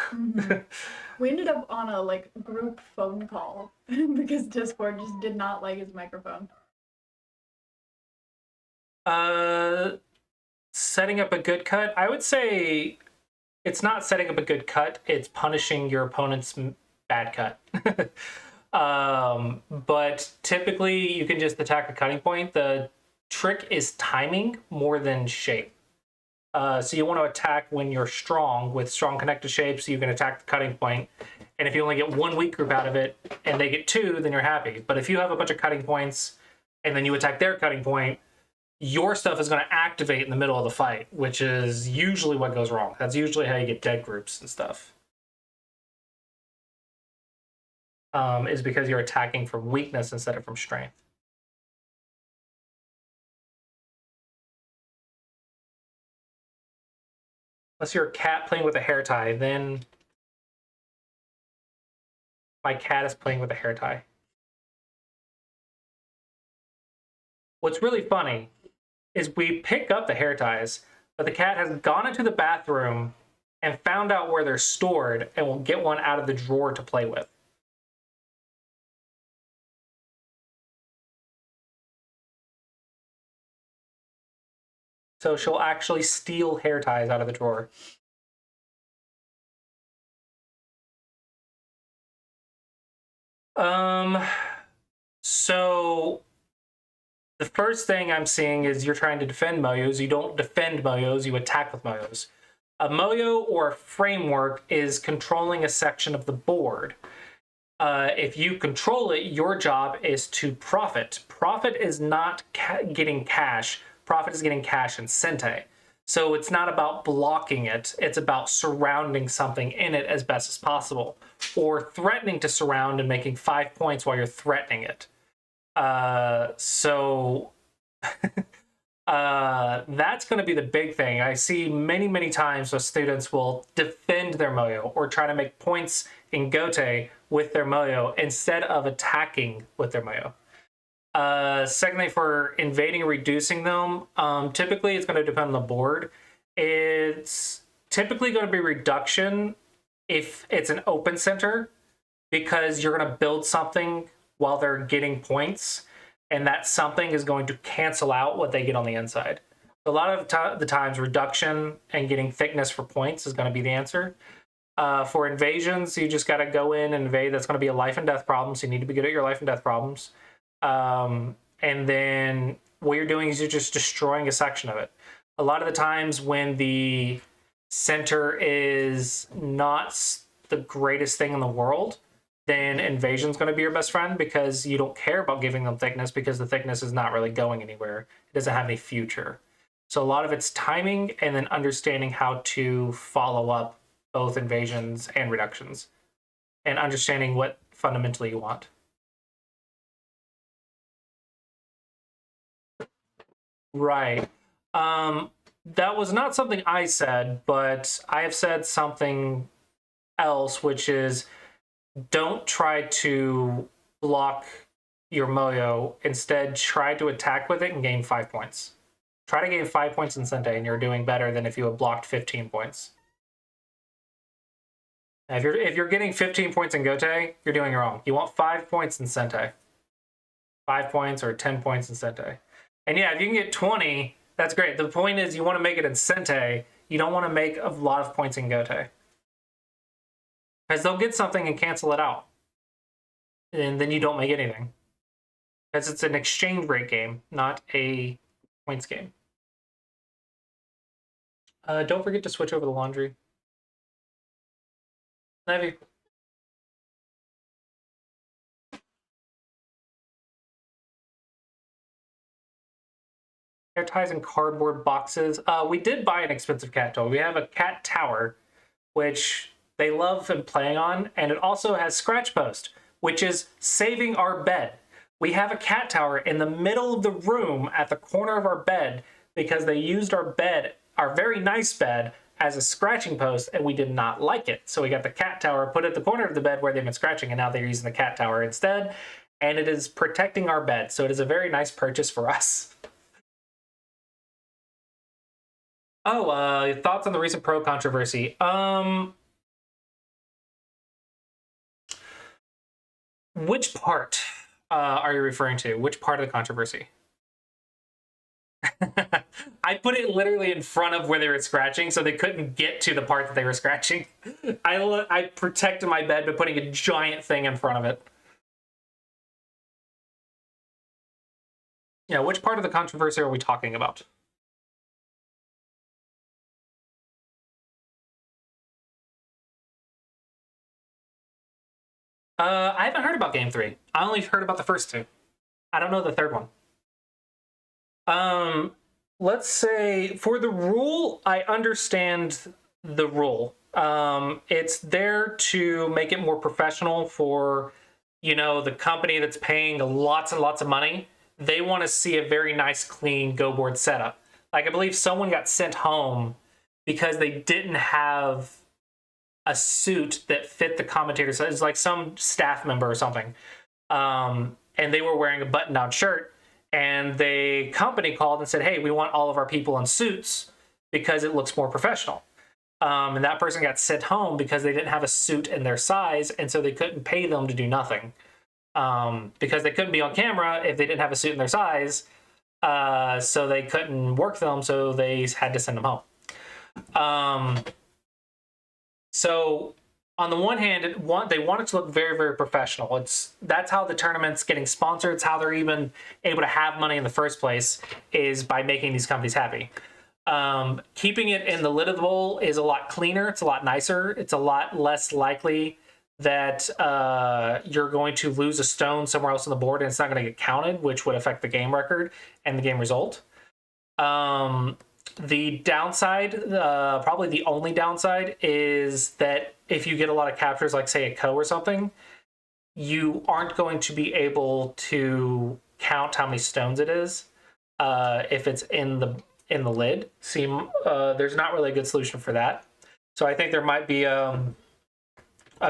we ended up on a group phone call because Discord just did not like his microphone. Setting up a good cut. I would say it's not setting up a good cut. It's punishing your opponent's bad cut. But typically you can just attack a cutting point. The trick is timing more than shape. So you want to attack when you're strong with strong connected shapes. So you can attack the cutting point. And if you only get one weak group out of it and they get two, then you're happy. But if you have a bunch of cutting points and then you attack their cutting point, your stuff is going to activate in the middle of the fight, which is usually what goes wrong. That's usually how you get dead groups and stuff. Is because you're attacking from weakness instead of from strength. Unless you're a cat playing with a hair tie, then my cat is playing with a hair tie. What's really funny is we pick up the hair ties, but the cat has gone into the bathroom and found out where they're stored and will get one out of the drawer to play with. So she'll actually steal hair ties out of the drawer. So the first thing I'm seeing is you're trying to defend Moyos. You don't defend Moyos, you attack with Moyos. A Moyo or a framework is controlling a section of the board. If you control it, your job is to profit. Profit is not getting cash. Profit is getting cash in Sente. So it's not about blocking it. It's about surrounding something in it as best as possible. Or threatening to surround and making 5 points while you're threatening it. That's going to be the big thing. I see many, many times where students will defend their Moyo or try to make points in Gote with their Moyo instead of attacking with their Moyo. Secondly, for invading or reducing them, typically it's going to depend on the board. It's typically going to be reduction if it's an open center, because you're going to build something while they're getting points, and that something is going to cancel out what they get on the inside. A lot of the times, reduction and getting thickness for points is going to be the answer. For invasions, you just got to go in and invade. That's going to be a life and death problem, so you need to be good at your life and death problems. And then what you're doing is you're just destroying a section of it. A lot of the times when the center is not the greatest thing in the world, then invasion's going to be your best friend, because you don't care about giving them thickness, because the thickness is not really going anywhere. It doesn't have any future. So a lot of it's timing and then understanding how to follow up both invasions and reductions, and understanding what fundamentally you want. Right. That was not something I said, but I have said something else, which is don't try to block your Moyo. Instead, try to attack with it and gain 5 points. Try to gain 5 points in Sente, and you're doing better than if you had blocked 15 points. If you're getting 15 points in Gote, you're doing it wrong. You want 5 points in Sente. 5 points or 10 points in Sente. And yeah, if you can get 20, that's great. The point is you want to make it in Sente. You don't want to make a lot of points in Gote. Because they'll get something and cancel it out. And then you don't make anything. Because it's an exchange rate game, not a points game. Don't forget to switch over the laundry. Love Hair ties and cardboard boxes. We did buy an expensive cat toy. We have a cat tower, which they love and playing on, and it also has scratch post, which is saving our bed. We have a cat tower in the middle of the room at the corner of our bed because they used our bed, our very nice bed, as a scratching post, and we did not like it. So we got the cat tower put at the corner of the bed where they've been scratching, and now they're using the cat tower instead, and it is protecting our bed. So it is a very nice purchase for us. Oh, thoughts on the recent Pro controversy? Which part are you referring to? Which part of the controversy? I put it literally in front of where they were scratching, so they couldn't get to the part that they were scratching. I protected my bed by putting a giant thing in front of it. Yeah, which part of the controversy are we talking about? I haven't heard about Game 3. I only heard about the first two. I don't know the third one. Let's say for the rule, I understand the rule. It's there to make it more professional for, you know, the company that's paying lots and lots of money. They want to see a very nice, clean Go board setup. Like, I believe someone got sent home because they didn't have a suit that fit the commentator. So it's like some staff member or something. And they were wearing a button-down shirt. And the company called and said, hey, we want all of our people in suits because it looks more professional. And that person got sent home because they didn't have a suit in their size, and so they couldn't pay them to do nothing. Because they couldn't be on camera if they didn't have a suit in their size, so they couldn't work them, so they had to send them home. So on the one hand, they want it to look very, very professional. That's how the tournament's getting sponsored. It's how they're even able to have money in the first place, is by making these companies happy. Keeping it in the lid of the bowl is a lot cleaner. It's a lot nicer. It's a lot less likely that you're going to lose a stone somewhere else on the board and it's not going to get counted, which would affect the game record and the game result. The downside, probably the only downside, is that if you get a lot of captures, like say a Ko or something, you aren't going to be able to count how many stones it is if it's in the lid. There's not really a good solution for that. So I think there might be a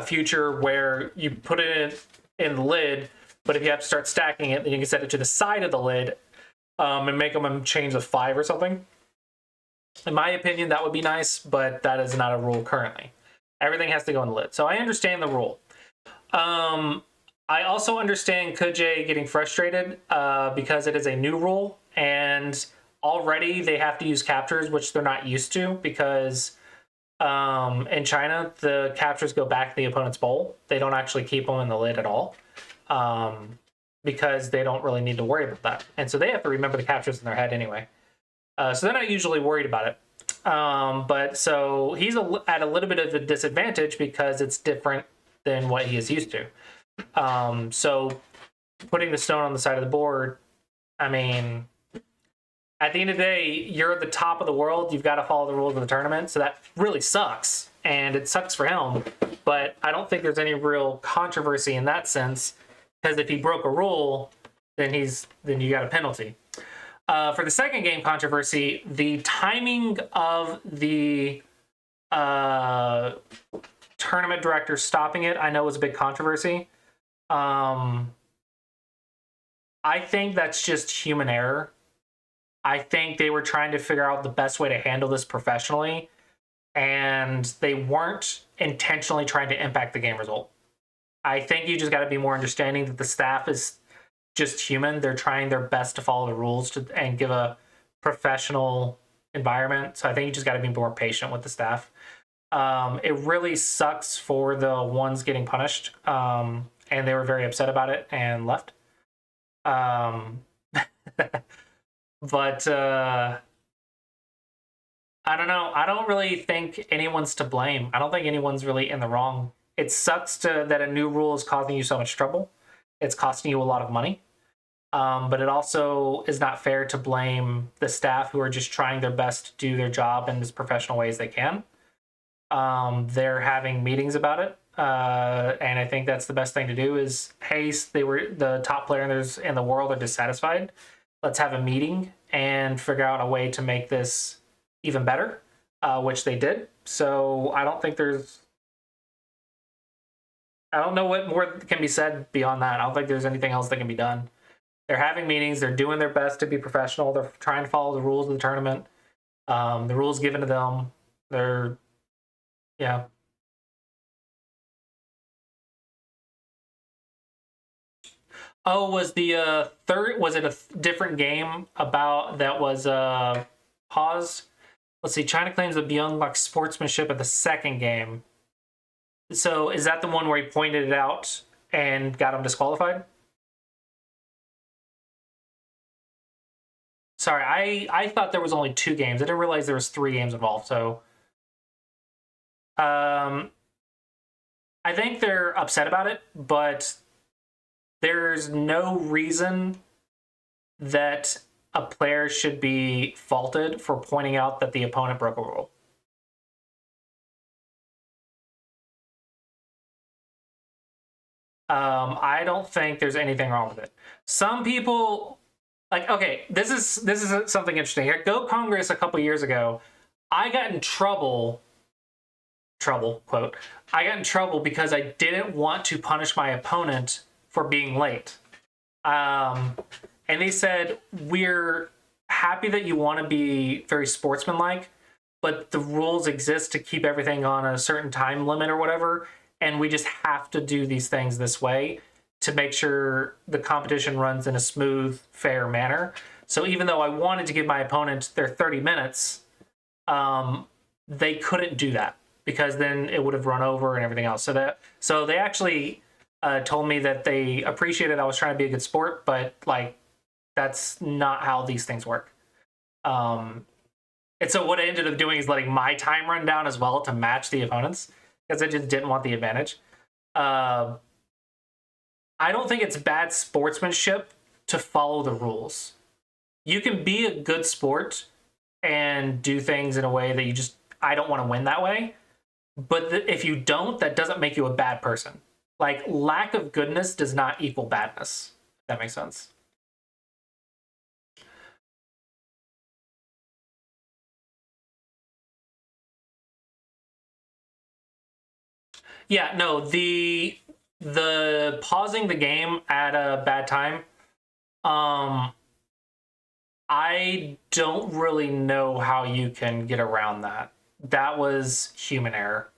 future where you put it in the lid, but if you have to start stacking it, then you can set it to the side of the lid and make them in chains of 5 or something. In my opinion, that would be nice, but that is not a rule currently. Everything has to go in the lid. So I understand the rule. I also understand Kuj getting frustrated because it is a new rule, and already they have to use captures, which they're not used to, because In China, the captures go back to the opponent's bowl. They don't actually keep them in the lid at all, because they don't really need to worry about that. And so they have to remember the captures in their head anyway. So they're not usually worried about it. But so he's at a little bit of a disadvantage because it's different than what he is used to. So putting the stone on the side of the board, I mean, at the end of the day, you're at the top of the world. You've got to follow the rules of the tournament. So that really sucks. And it sucks for him. But I don't think there's any real controversy in that sense. Because if he broke a rule, then you got a penalty. For the second game controversy, the timing of the tournament director stopping it, I know was a big controversy. I think that's just human error. I think they were trying to figure out the best way to handle this professionally, and they weren't intentionally trying to impact the game result. I think you just got to be more understanding that the staff is just human. They're trying their best to follow the rules and give a professional environment. So I think you just got to be more patient with the staff. It really sucks for the ones getting punished, and they were very upset about it and left. But I don't know. I don't really think anyone's to blame. I don't think anyone's really in the wrong. It sucks that a new rule is causing you so much trouble. It's costing you a lot of money. But it also is not fair to blame the staff who are just trying their best to do their job in as professional ways they can. They're having meetings about it. And I think that's the best thing to do is, hey, they were the top players in the world are dissatisfied. Let's have a meeting and figure out a way to make this even better, which they did. So I don't know what more can be said beyond that. I don't think there's anything else that can be done. They're having meetings. They're doing their best to be professional. They're trying to follow the rules of the tournament. The rules given to them. Yeah. Oh, was it a different game about that was paused? Let's see. China claims that Beyond lacked sportsmanship at the second game. So is that the one where he pointed it out and got him disqualified? Sorry, I thought there was only 2 games. I didn't realize there was 3 games involved. So, I think they're upset about it, but there's no reason that a player should be faulted for pointing out that the opponent broke a rule. I don't think there's anything wrong with it. Some people, like, okay, this is something interesting. At Go Congress a couple years ago, I got in trouble, quote, I got in trouble because I didn't want to punish my opponent for being late. And they said, we're happy that you want to be very sportsmanlike, but the rules exist to keep everything on a certain time limit or whatever, and we just have to do these things this way to make sure the competition runs in a smooth, fair manner. So even though I wanted to give my opponent their 30 minutes, they couldn't do that because then it would have run over and everything else. So they actually told me that they appreciated I was trying to be a good sport, but like that's not how these things work. And so what I ended up doing is letting my time run down as well to match the opponents because I just didn't want the advantage. I don't think it's bad sportsmanship to follow the rules. You can be a good sport and do things in a way that I don't want to win that way. But if you don't, that doesn't make you a bad person. Like, lack of goodness does not equal badness. If that makes sense. Yeah, no, the pausing the game at a bad time, I don't really know how you can get around that. That was human error.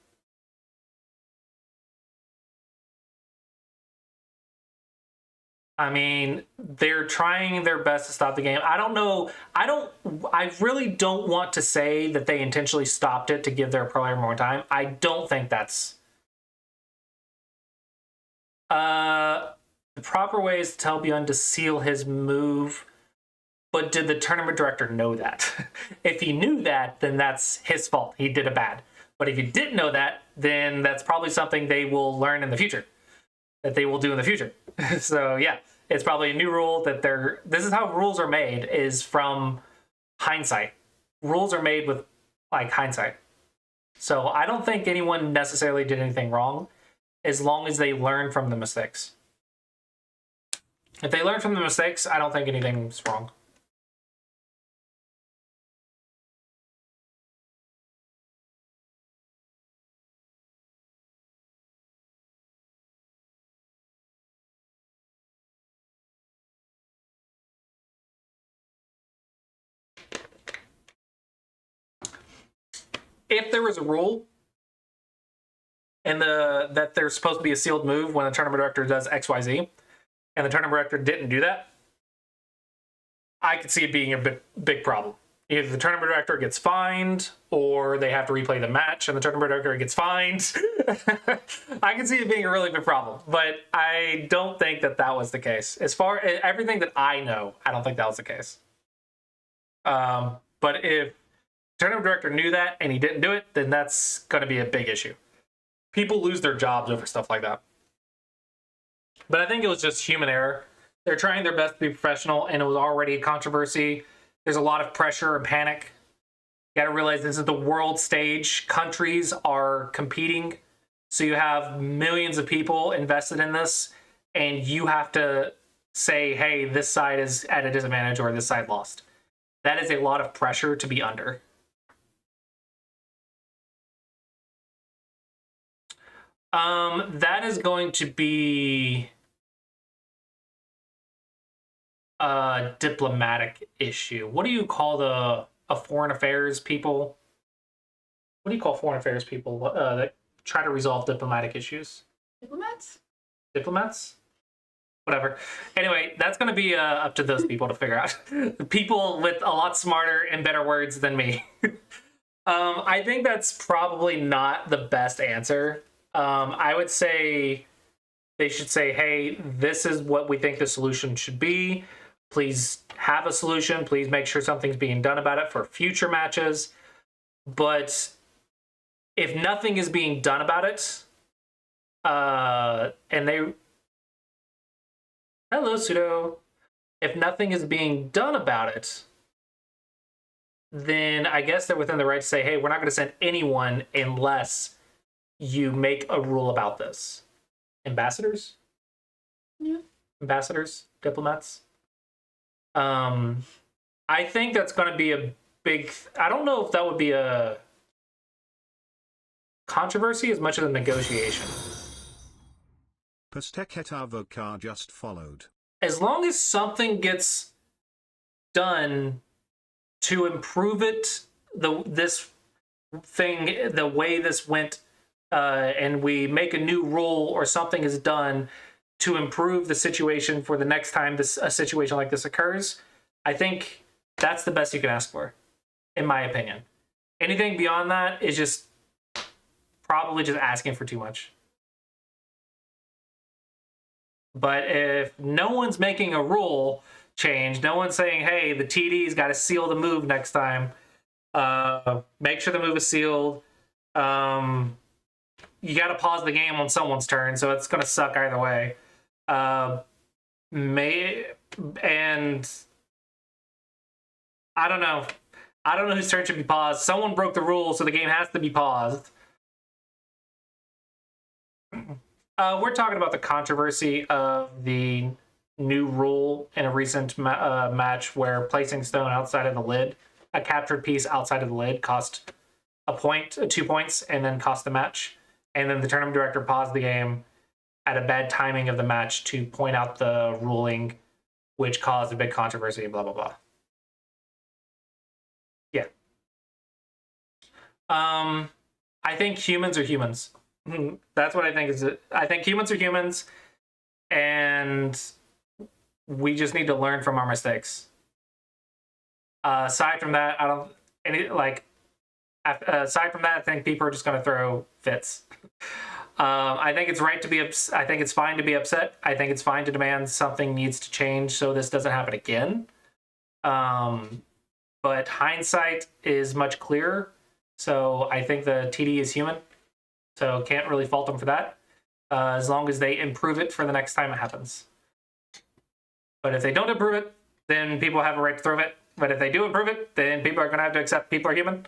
I mean, they're trying their best to stop the game. I don't know. I really don't want to say that they intentionally stopped it to give their player more time. I don't think that's the proper way is to tell Beyond to seal his move. But did the tournament director know that? If he knew that, then that's his fault. He did it bad. But if you didn't know that, then that's probably something they will learn in the future. That they will do in the future. So yeah, it's probably a new rule that this is how rules are made, is from hindsight. Rules are made with like hindsight. So I don't think anyone necessarily did anything wrong as long as they learn from the mistakes. If they learn from the mistakes, I don't think anything's wrong. If there was a rule and that there's supposed to be a sealed move when the tournament director does XYZ, and the tournament director didn't do that, I could see it being a big problem. Either the tournament director gets fined, or they have to replay the match and the tournament director gets fined. I can see it being a really big problem, but I don't think that was the case. As far as everything that I know, I don't think that was the case. But if tournament director knew that and he didn't do it, then that's going to be a big issue. People lose their jobs over stuff like that. But I think it was just human error. They're trying their best to be professional, and it was already a controversy. There's a lot of pressure and panic. You got to realize this is the world stage. Countries are competing. So you have millions of people invested in this, and you have to say, hey, this side is at a disadvantage or this side lost. That is a lot of pressure to be under. That is going to be a diplomatic issue. What do you call a foreign affairs people? What do you call foreign affairs people that try to resolve diplomatic issues? Diplomats? Diplomats? Whatever. Anyway, that's going to be up to those people to figure out. People with a lot smarter and better words than me. I think that's probably not the best answer. I would say they should say, hey, this is what we think the solution should be. Please have a solution. Please make sure something's being done about it for future matches. But if nothing is being done about it, and they... Hello, Pseudo. If nothing is being done about it, then I guess they're within the right to say, hey, we're not going to send anyone unless you make a rule about this. Ambassadors? Yeah. Ambassadors? Diplomats? I think that's going to be a big... I don't know if that would be a controversy as much as a negotiation. Pasteketa Vokar just followed. As long as something gets done to improve it, this thing, the way this went, and we make a new rule or something is done to improve the situation for the next time a situation like this occurs, I think that's the best you can ask for, in my opinion. Anything beyond that is just probably just asking for too much. But if no one's making a rule change, no one's saying, hey, the TD's got to seal the move next time, make sure the move is sealed, you got to pause the game on someone's turn, so it's going to suck either way. And I don't know. I don't know whose turn should be paused. Someone broke the rule, so the game has to be paused. We're talking about the controversy of the new rule in a recent match where placing stone outside of the lid, a captured piece outside of the lid, cost a point, 2 points, and then cost the match. And then the tournament director paused the game at a bad timing of the match to point out the ruling, which caused a big controversy, blah, blah, blah. Yeah. I think humans are humans. That's what I think is it. I think humans are humans, and We just need to learn from our mistakes. Aside from that, I don't aside from that, I think people are just going to throw fits. I think it's right to be. I think it's fine to be upset. I think it's fine to demand something needs to change so this doesn't happen again. But hindsight is much clearer. So I think the TD is human. So can't really fault them for that. As long as they improve it for the next time it happens. But if they don't improve it, then people have a right to throw it. But if they do improve it, then people are going to have to accept people are human.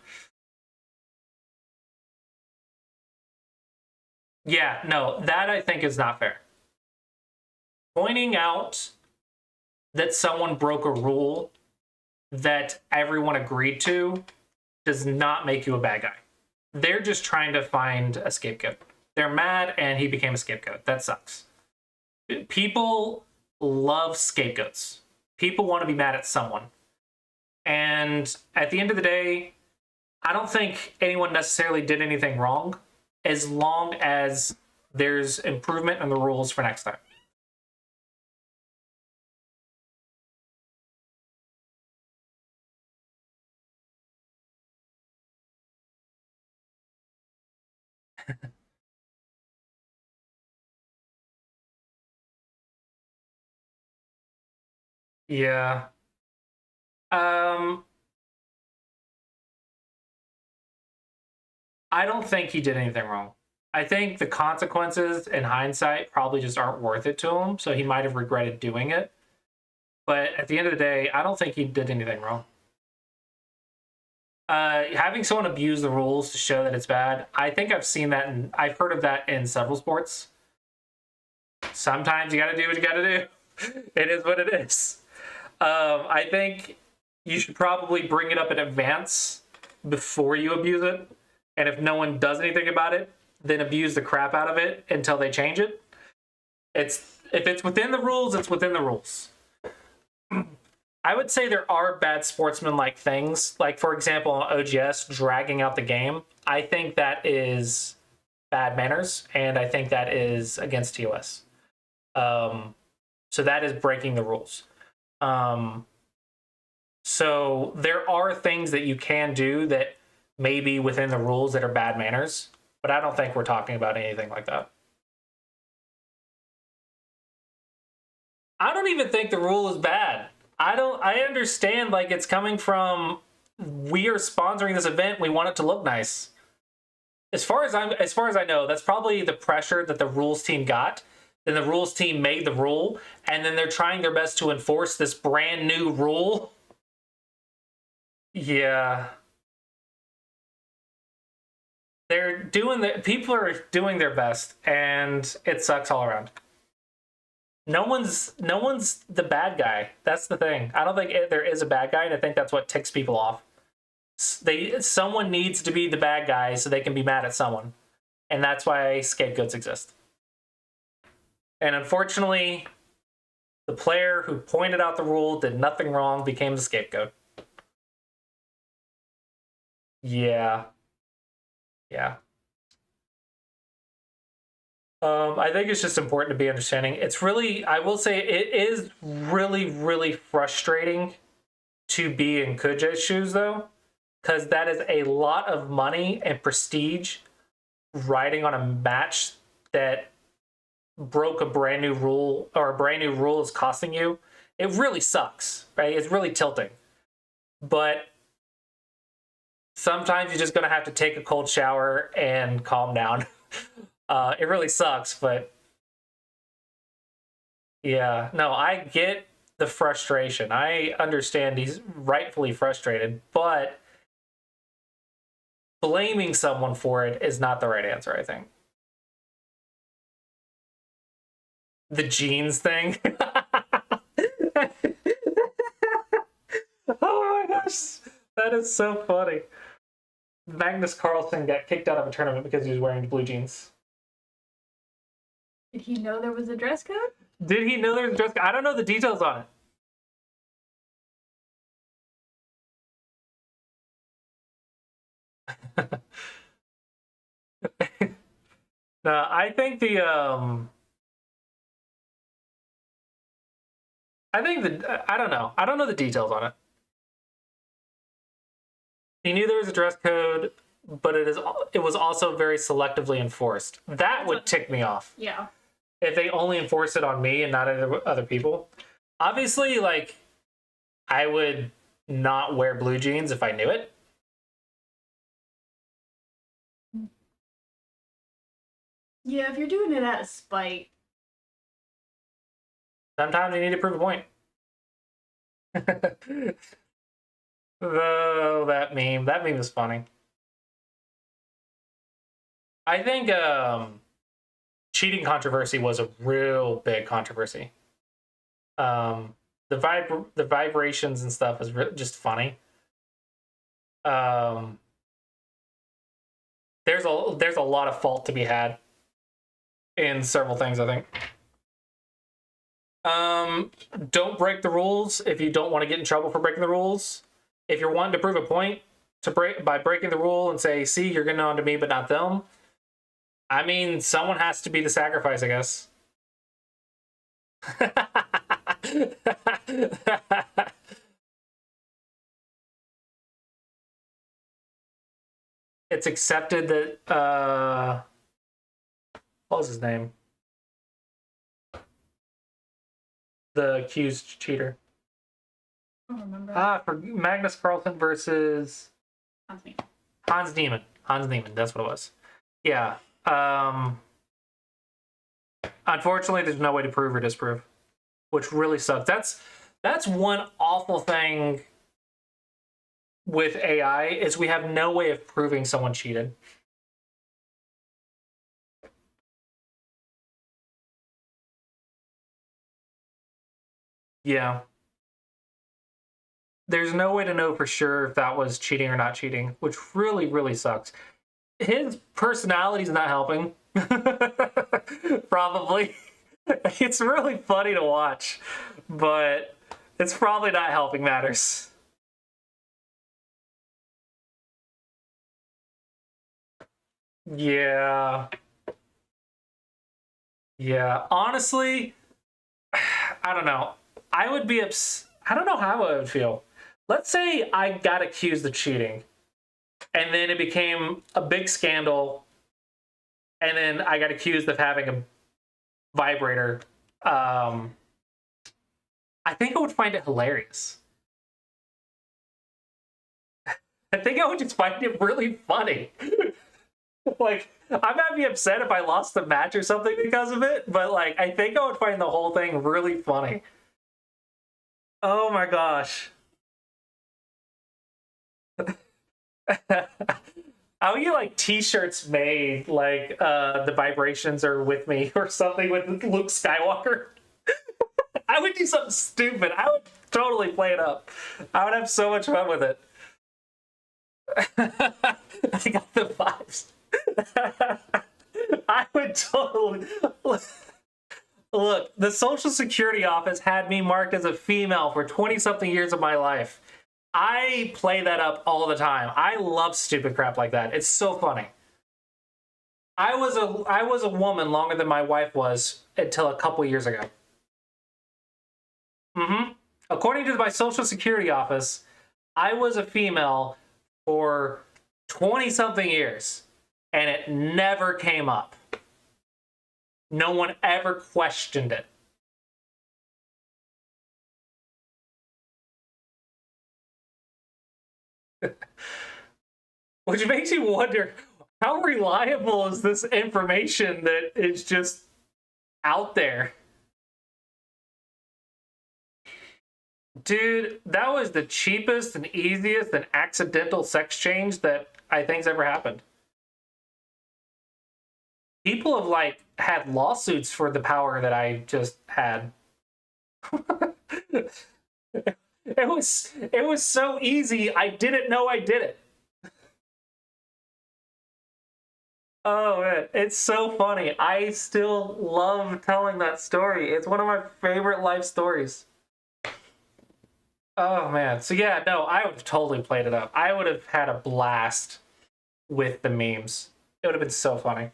Yeah, no, that I think is not fair. Pointing out that someone broke a rule that everyone agreed to does not make you a bad guy. They're just trying to find a scapegoat. They're mad and he became a scapegoat. That sucks. People love scapegoats. People want to be mad at someone. And at the end of the day, I don't think anyone necessarily did anything wrong as long as there's improvement in the rules for next time. Yeah. I don't think he did anything wrong. I think the consequences in hindsight probably just aren't worth it to him, so he might have regretted doing it. But at the end of the day, I don't think he did anything wrong. Having someone abuse the rules to show that it's bad, I think I've seen that, and I've heard of that in several sports. Sometimes you got to do what you got to do. It is what it is. I think you should probably bring it up in advance before you abuse it. And if no one does anything about it, then abuse the crap out of it until they change it. If it's within the rules, it's within the rules. I would say there are bad sportsman-like things. Like, for example, OGS dragging out the game. I think that is bad manners, and I think that is against TOS. So that is breaking the rules. So there are things that you can do that may be within the rules that are bad manners, but I don't think we're talking about anything like that. I don't even think the rule is bad. I understand, like, it's coming from, we are sponsoring this event, we want it to look nice. As far as I know, that's probably the pressure that the rules team got. Then the rules team made the rule, and then they're trying their best to enforce this brand new rule. Yeah. People are doing their best, and it sucks all around. No one's the bad guy. That's the thing. I don't think there is a bad guy, and I think that's what ticks people off. Someone needs to be the bad guy so they can be mad at someone, and that's why scapegoats exist. And unfortunately, the player who pointed out the rule, did nothing wrong, became the scapegoat. Yeah. Yeah. I think it's just important to be understanding. It's really, I will say, it is really, really frustrating to be in Kuj's shoes, though, because that is a lot of money and prestige riding on a match that broke a brand new rule, or a brand new rule is costing you. It really sucks, right? It's really tilting. But sometimes you're just going to have to take a cold shower and calm down. It really sucks, but yeah, no, I get the frustration. I understand he's rightfully frustrated, but blaming someone for it is not the right answer, I think. The jeans thing. Oh my gosh, that is so funny. Magnus Carlsen got kicked out of a tournament because he was wearing blue jeans. Did he know there was a dress code? Did he know there was a dress code? I don't know the details on it. No, I think I think that I don't know. I don't know the details on it. He knew there was a dress code, but it was also very selectively enforced. That would tick me off Yeah. if they only enforce it on me and not other people. Obviously, like, I would not wear blue jeans if I knew it. Yeah, if you're doing it out of spite. Sometimes you need to prove a point. Oh, that meme is funny. I think cheating controversy was a real big controversy. The vibrations and stuff is just funny. There's a lot of fault to be had in several things, I think. Don't break the rules if you don't want to get in trouble for breaking the rules. If you're wanting to prove a point by breaking the rule and say, see, you're getting on to me but not them, I mean, someone has to be the sacrifice, I guess. It's accepted that what was his name? The accused cheater. I don't remember. For Magnus Carlsen versus Hans Niemann. Hans Niemann, that's what it was. Yeah. Unfortunately, there's no way to prove or disprove, which really sucks. That's one awful thing with AI is we have no way of proving someone cheated. Yeah. There's no way to know for sure if that was cheating or not cheating, which really, really sucks. His personality's not helping. Probably. It's really funny to watch, but it's probably not helping matters. Yeah. Yeah. Honestly, I don't know. I would be I don't know how I would feel. Let's say I got accused of cheating, and then it became a big scandal, and then I got accused of having a vibrator. I think I would find it hilarious. I think I would just find it really funny. Like, I might be upset if I lost the match or something because of it, but like, I think I would find the whole thing really funny. Oh my gosh. I would get like t-shirts made like the vibrations are with me or something with Luke Skywalker. I would do something stupid. I would totally play it up. I would have so much fun with it. I got the vibes. I would totally look. The Social Security office had me marked as a female for 20-something years of my life. I play that up all the time. I love stupid crap like that. It's so funny. I was a woman longer than my wife was until a couple years ago. According to my Social Security office, I was a female for 20-something years, and it never came up. No one ever questioned it. Which makes you wonder, how reliable is this information that is just out there? Dude, that was the cheapest and easiest and accidental sex change that I think's ever happened. People have like had lawsuits for the power that I just had. It was so easy, I didn't know I did it. Oh man, it's so funny. I still love telling that story. It's one of my favorite life stories. Oh man. So yeah, no, I would have totally played it up. I would have had a blast with the memes. It would have been so funny.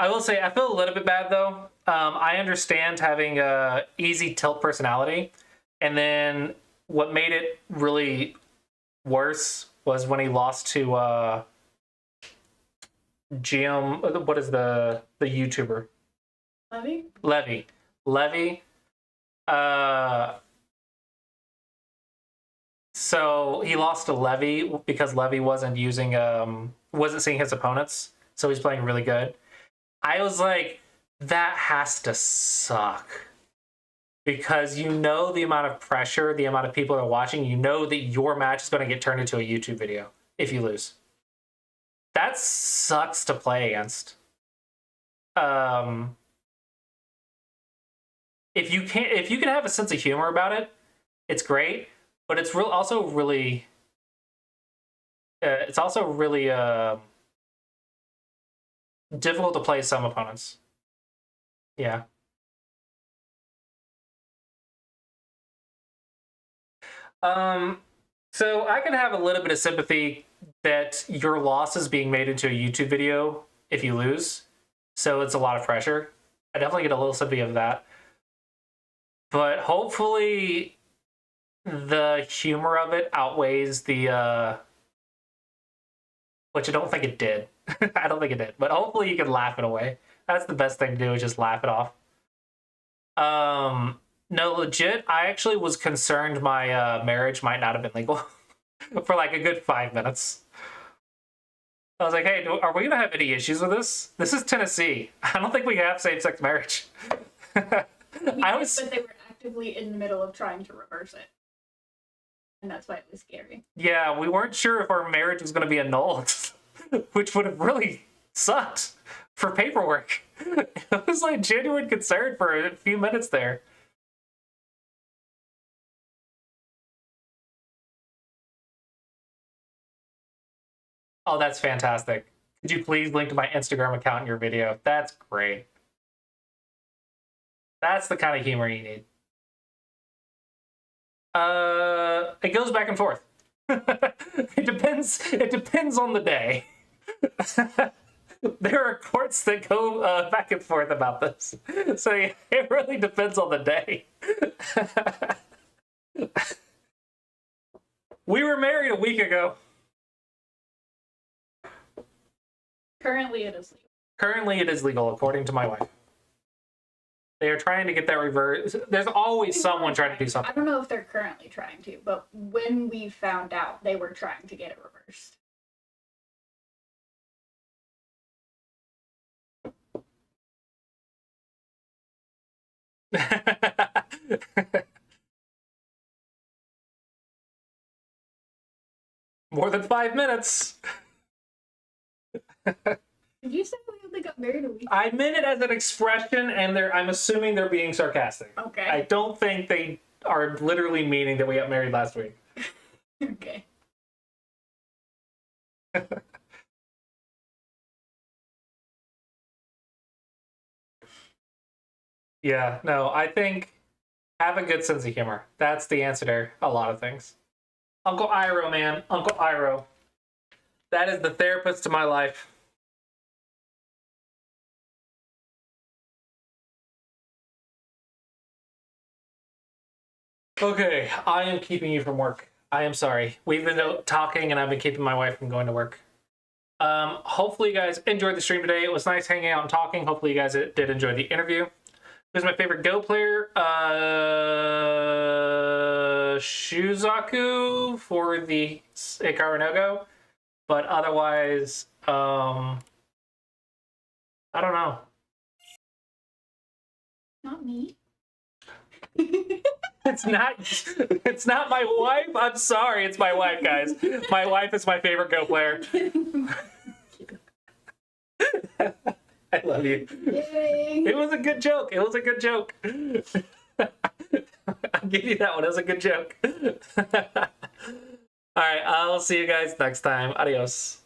I will say I feel a little bit bad though. I understand having a easy tilt personality, and then what made it really worse was when he lost to GM. What is the YouTuber? Levy. So he lost to Levy because Levy wasn't seeing his opponents, so he's playing really good. I was like, that has to suck. Because you know the amount of pressure, the amount of people that are watching, you know that your match is going to get turned into a YouTube video if you lose. That sucks to play against. If you can have a sense of humor about it, it's great. But it's also really difficult to play some opponents. Yeah. So I can have a little bit of sympathy that your loss is being made into a YouTube video if you lose. So it's a lot of pressure. I definitely get a little sympathy of that. But hopefully the humor of it outweighs the which I don't think it did. I don't think it did. But hopefully you can laugh it away. That's the best thing to do, is just laugh it off. No, legit, I actually was concerned my marriage might not have been legal for like a good 5 minutes. I was like, hey, are we going to have any issues with this? This is Tennessee. I don't think we have same-sex marriage. But they were actively in the middle of trying to reverse it. And that's why it was scary. Yeah, we weren't sure if our marriage was going to be annulled, which would have really sucked for paperwork. It was like genuine concern for a few minutes there. Oh, that's fantastic. Could you please link to my Instagram account in your video? That's great. That's the kind of humor you need. It goes back and forth. It depends on the day. There are courts that go back and forth about this. So yeah, it really depends on the day. We were married a week ago. Currently it is legal. Currently it is legal, according to my wife. They are trying to get that reversed. There's always someone trying to do I something. don't know if they're currently trying to, but when we found out, they were trying to get it reversed. More than 5 minutes. Did you say we only got married a week? I meant it as an expression, and I'm assuming they're being sarcastic. Okay. I don't think they are literally meaning that we got married last week. Okay. Yeah, no, I think have a good sense of humor. That's the answer to a lot of things. Uncle Iroh, man. Uncle Iroh. That is the therapist to my life. Okay, I am keeping you from work. I am sorry. We've been talking and I've been keeping my wife from going to work. Hopefully you guys enjoyed the stream today. It was nice hanging out and talking. Hopefully you guys did enjoy the interview. Who's my favorite Go player? Shuzaku for the Hikaru no Go. But otherwise, I don't know. Not me. It's not my wife. I'm sorry, it's my wife, guys. My wife is my favorite Go player. I love you. Yay. It was a good joke. It was a good joke. I'll give you that one. It was a good joke. All right, I'll see you guys next time. Adios.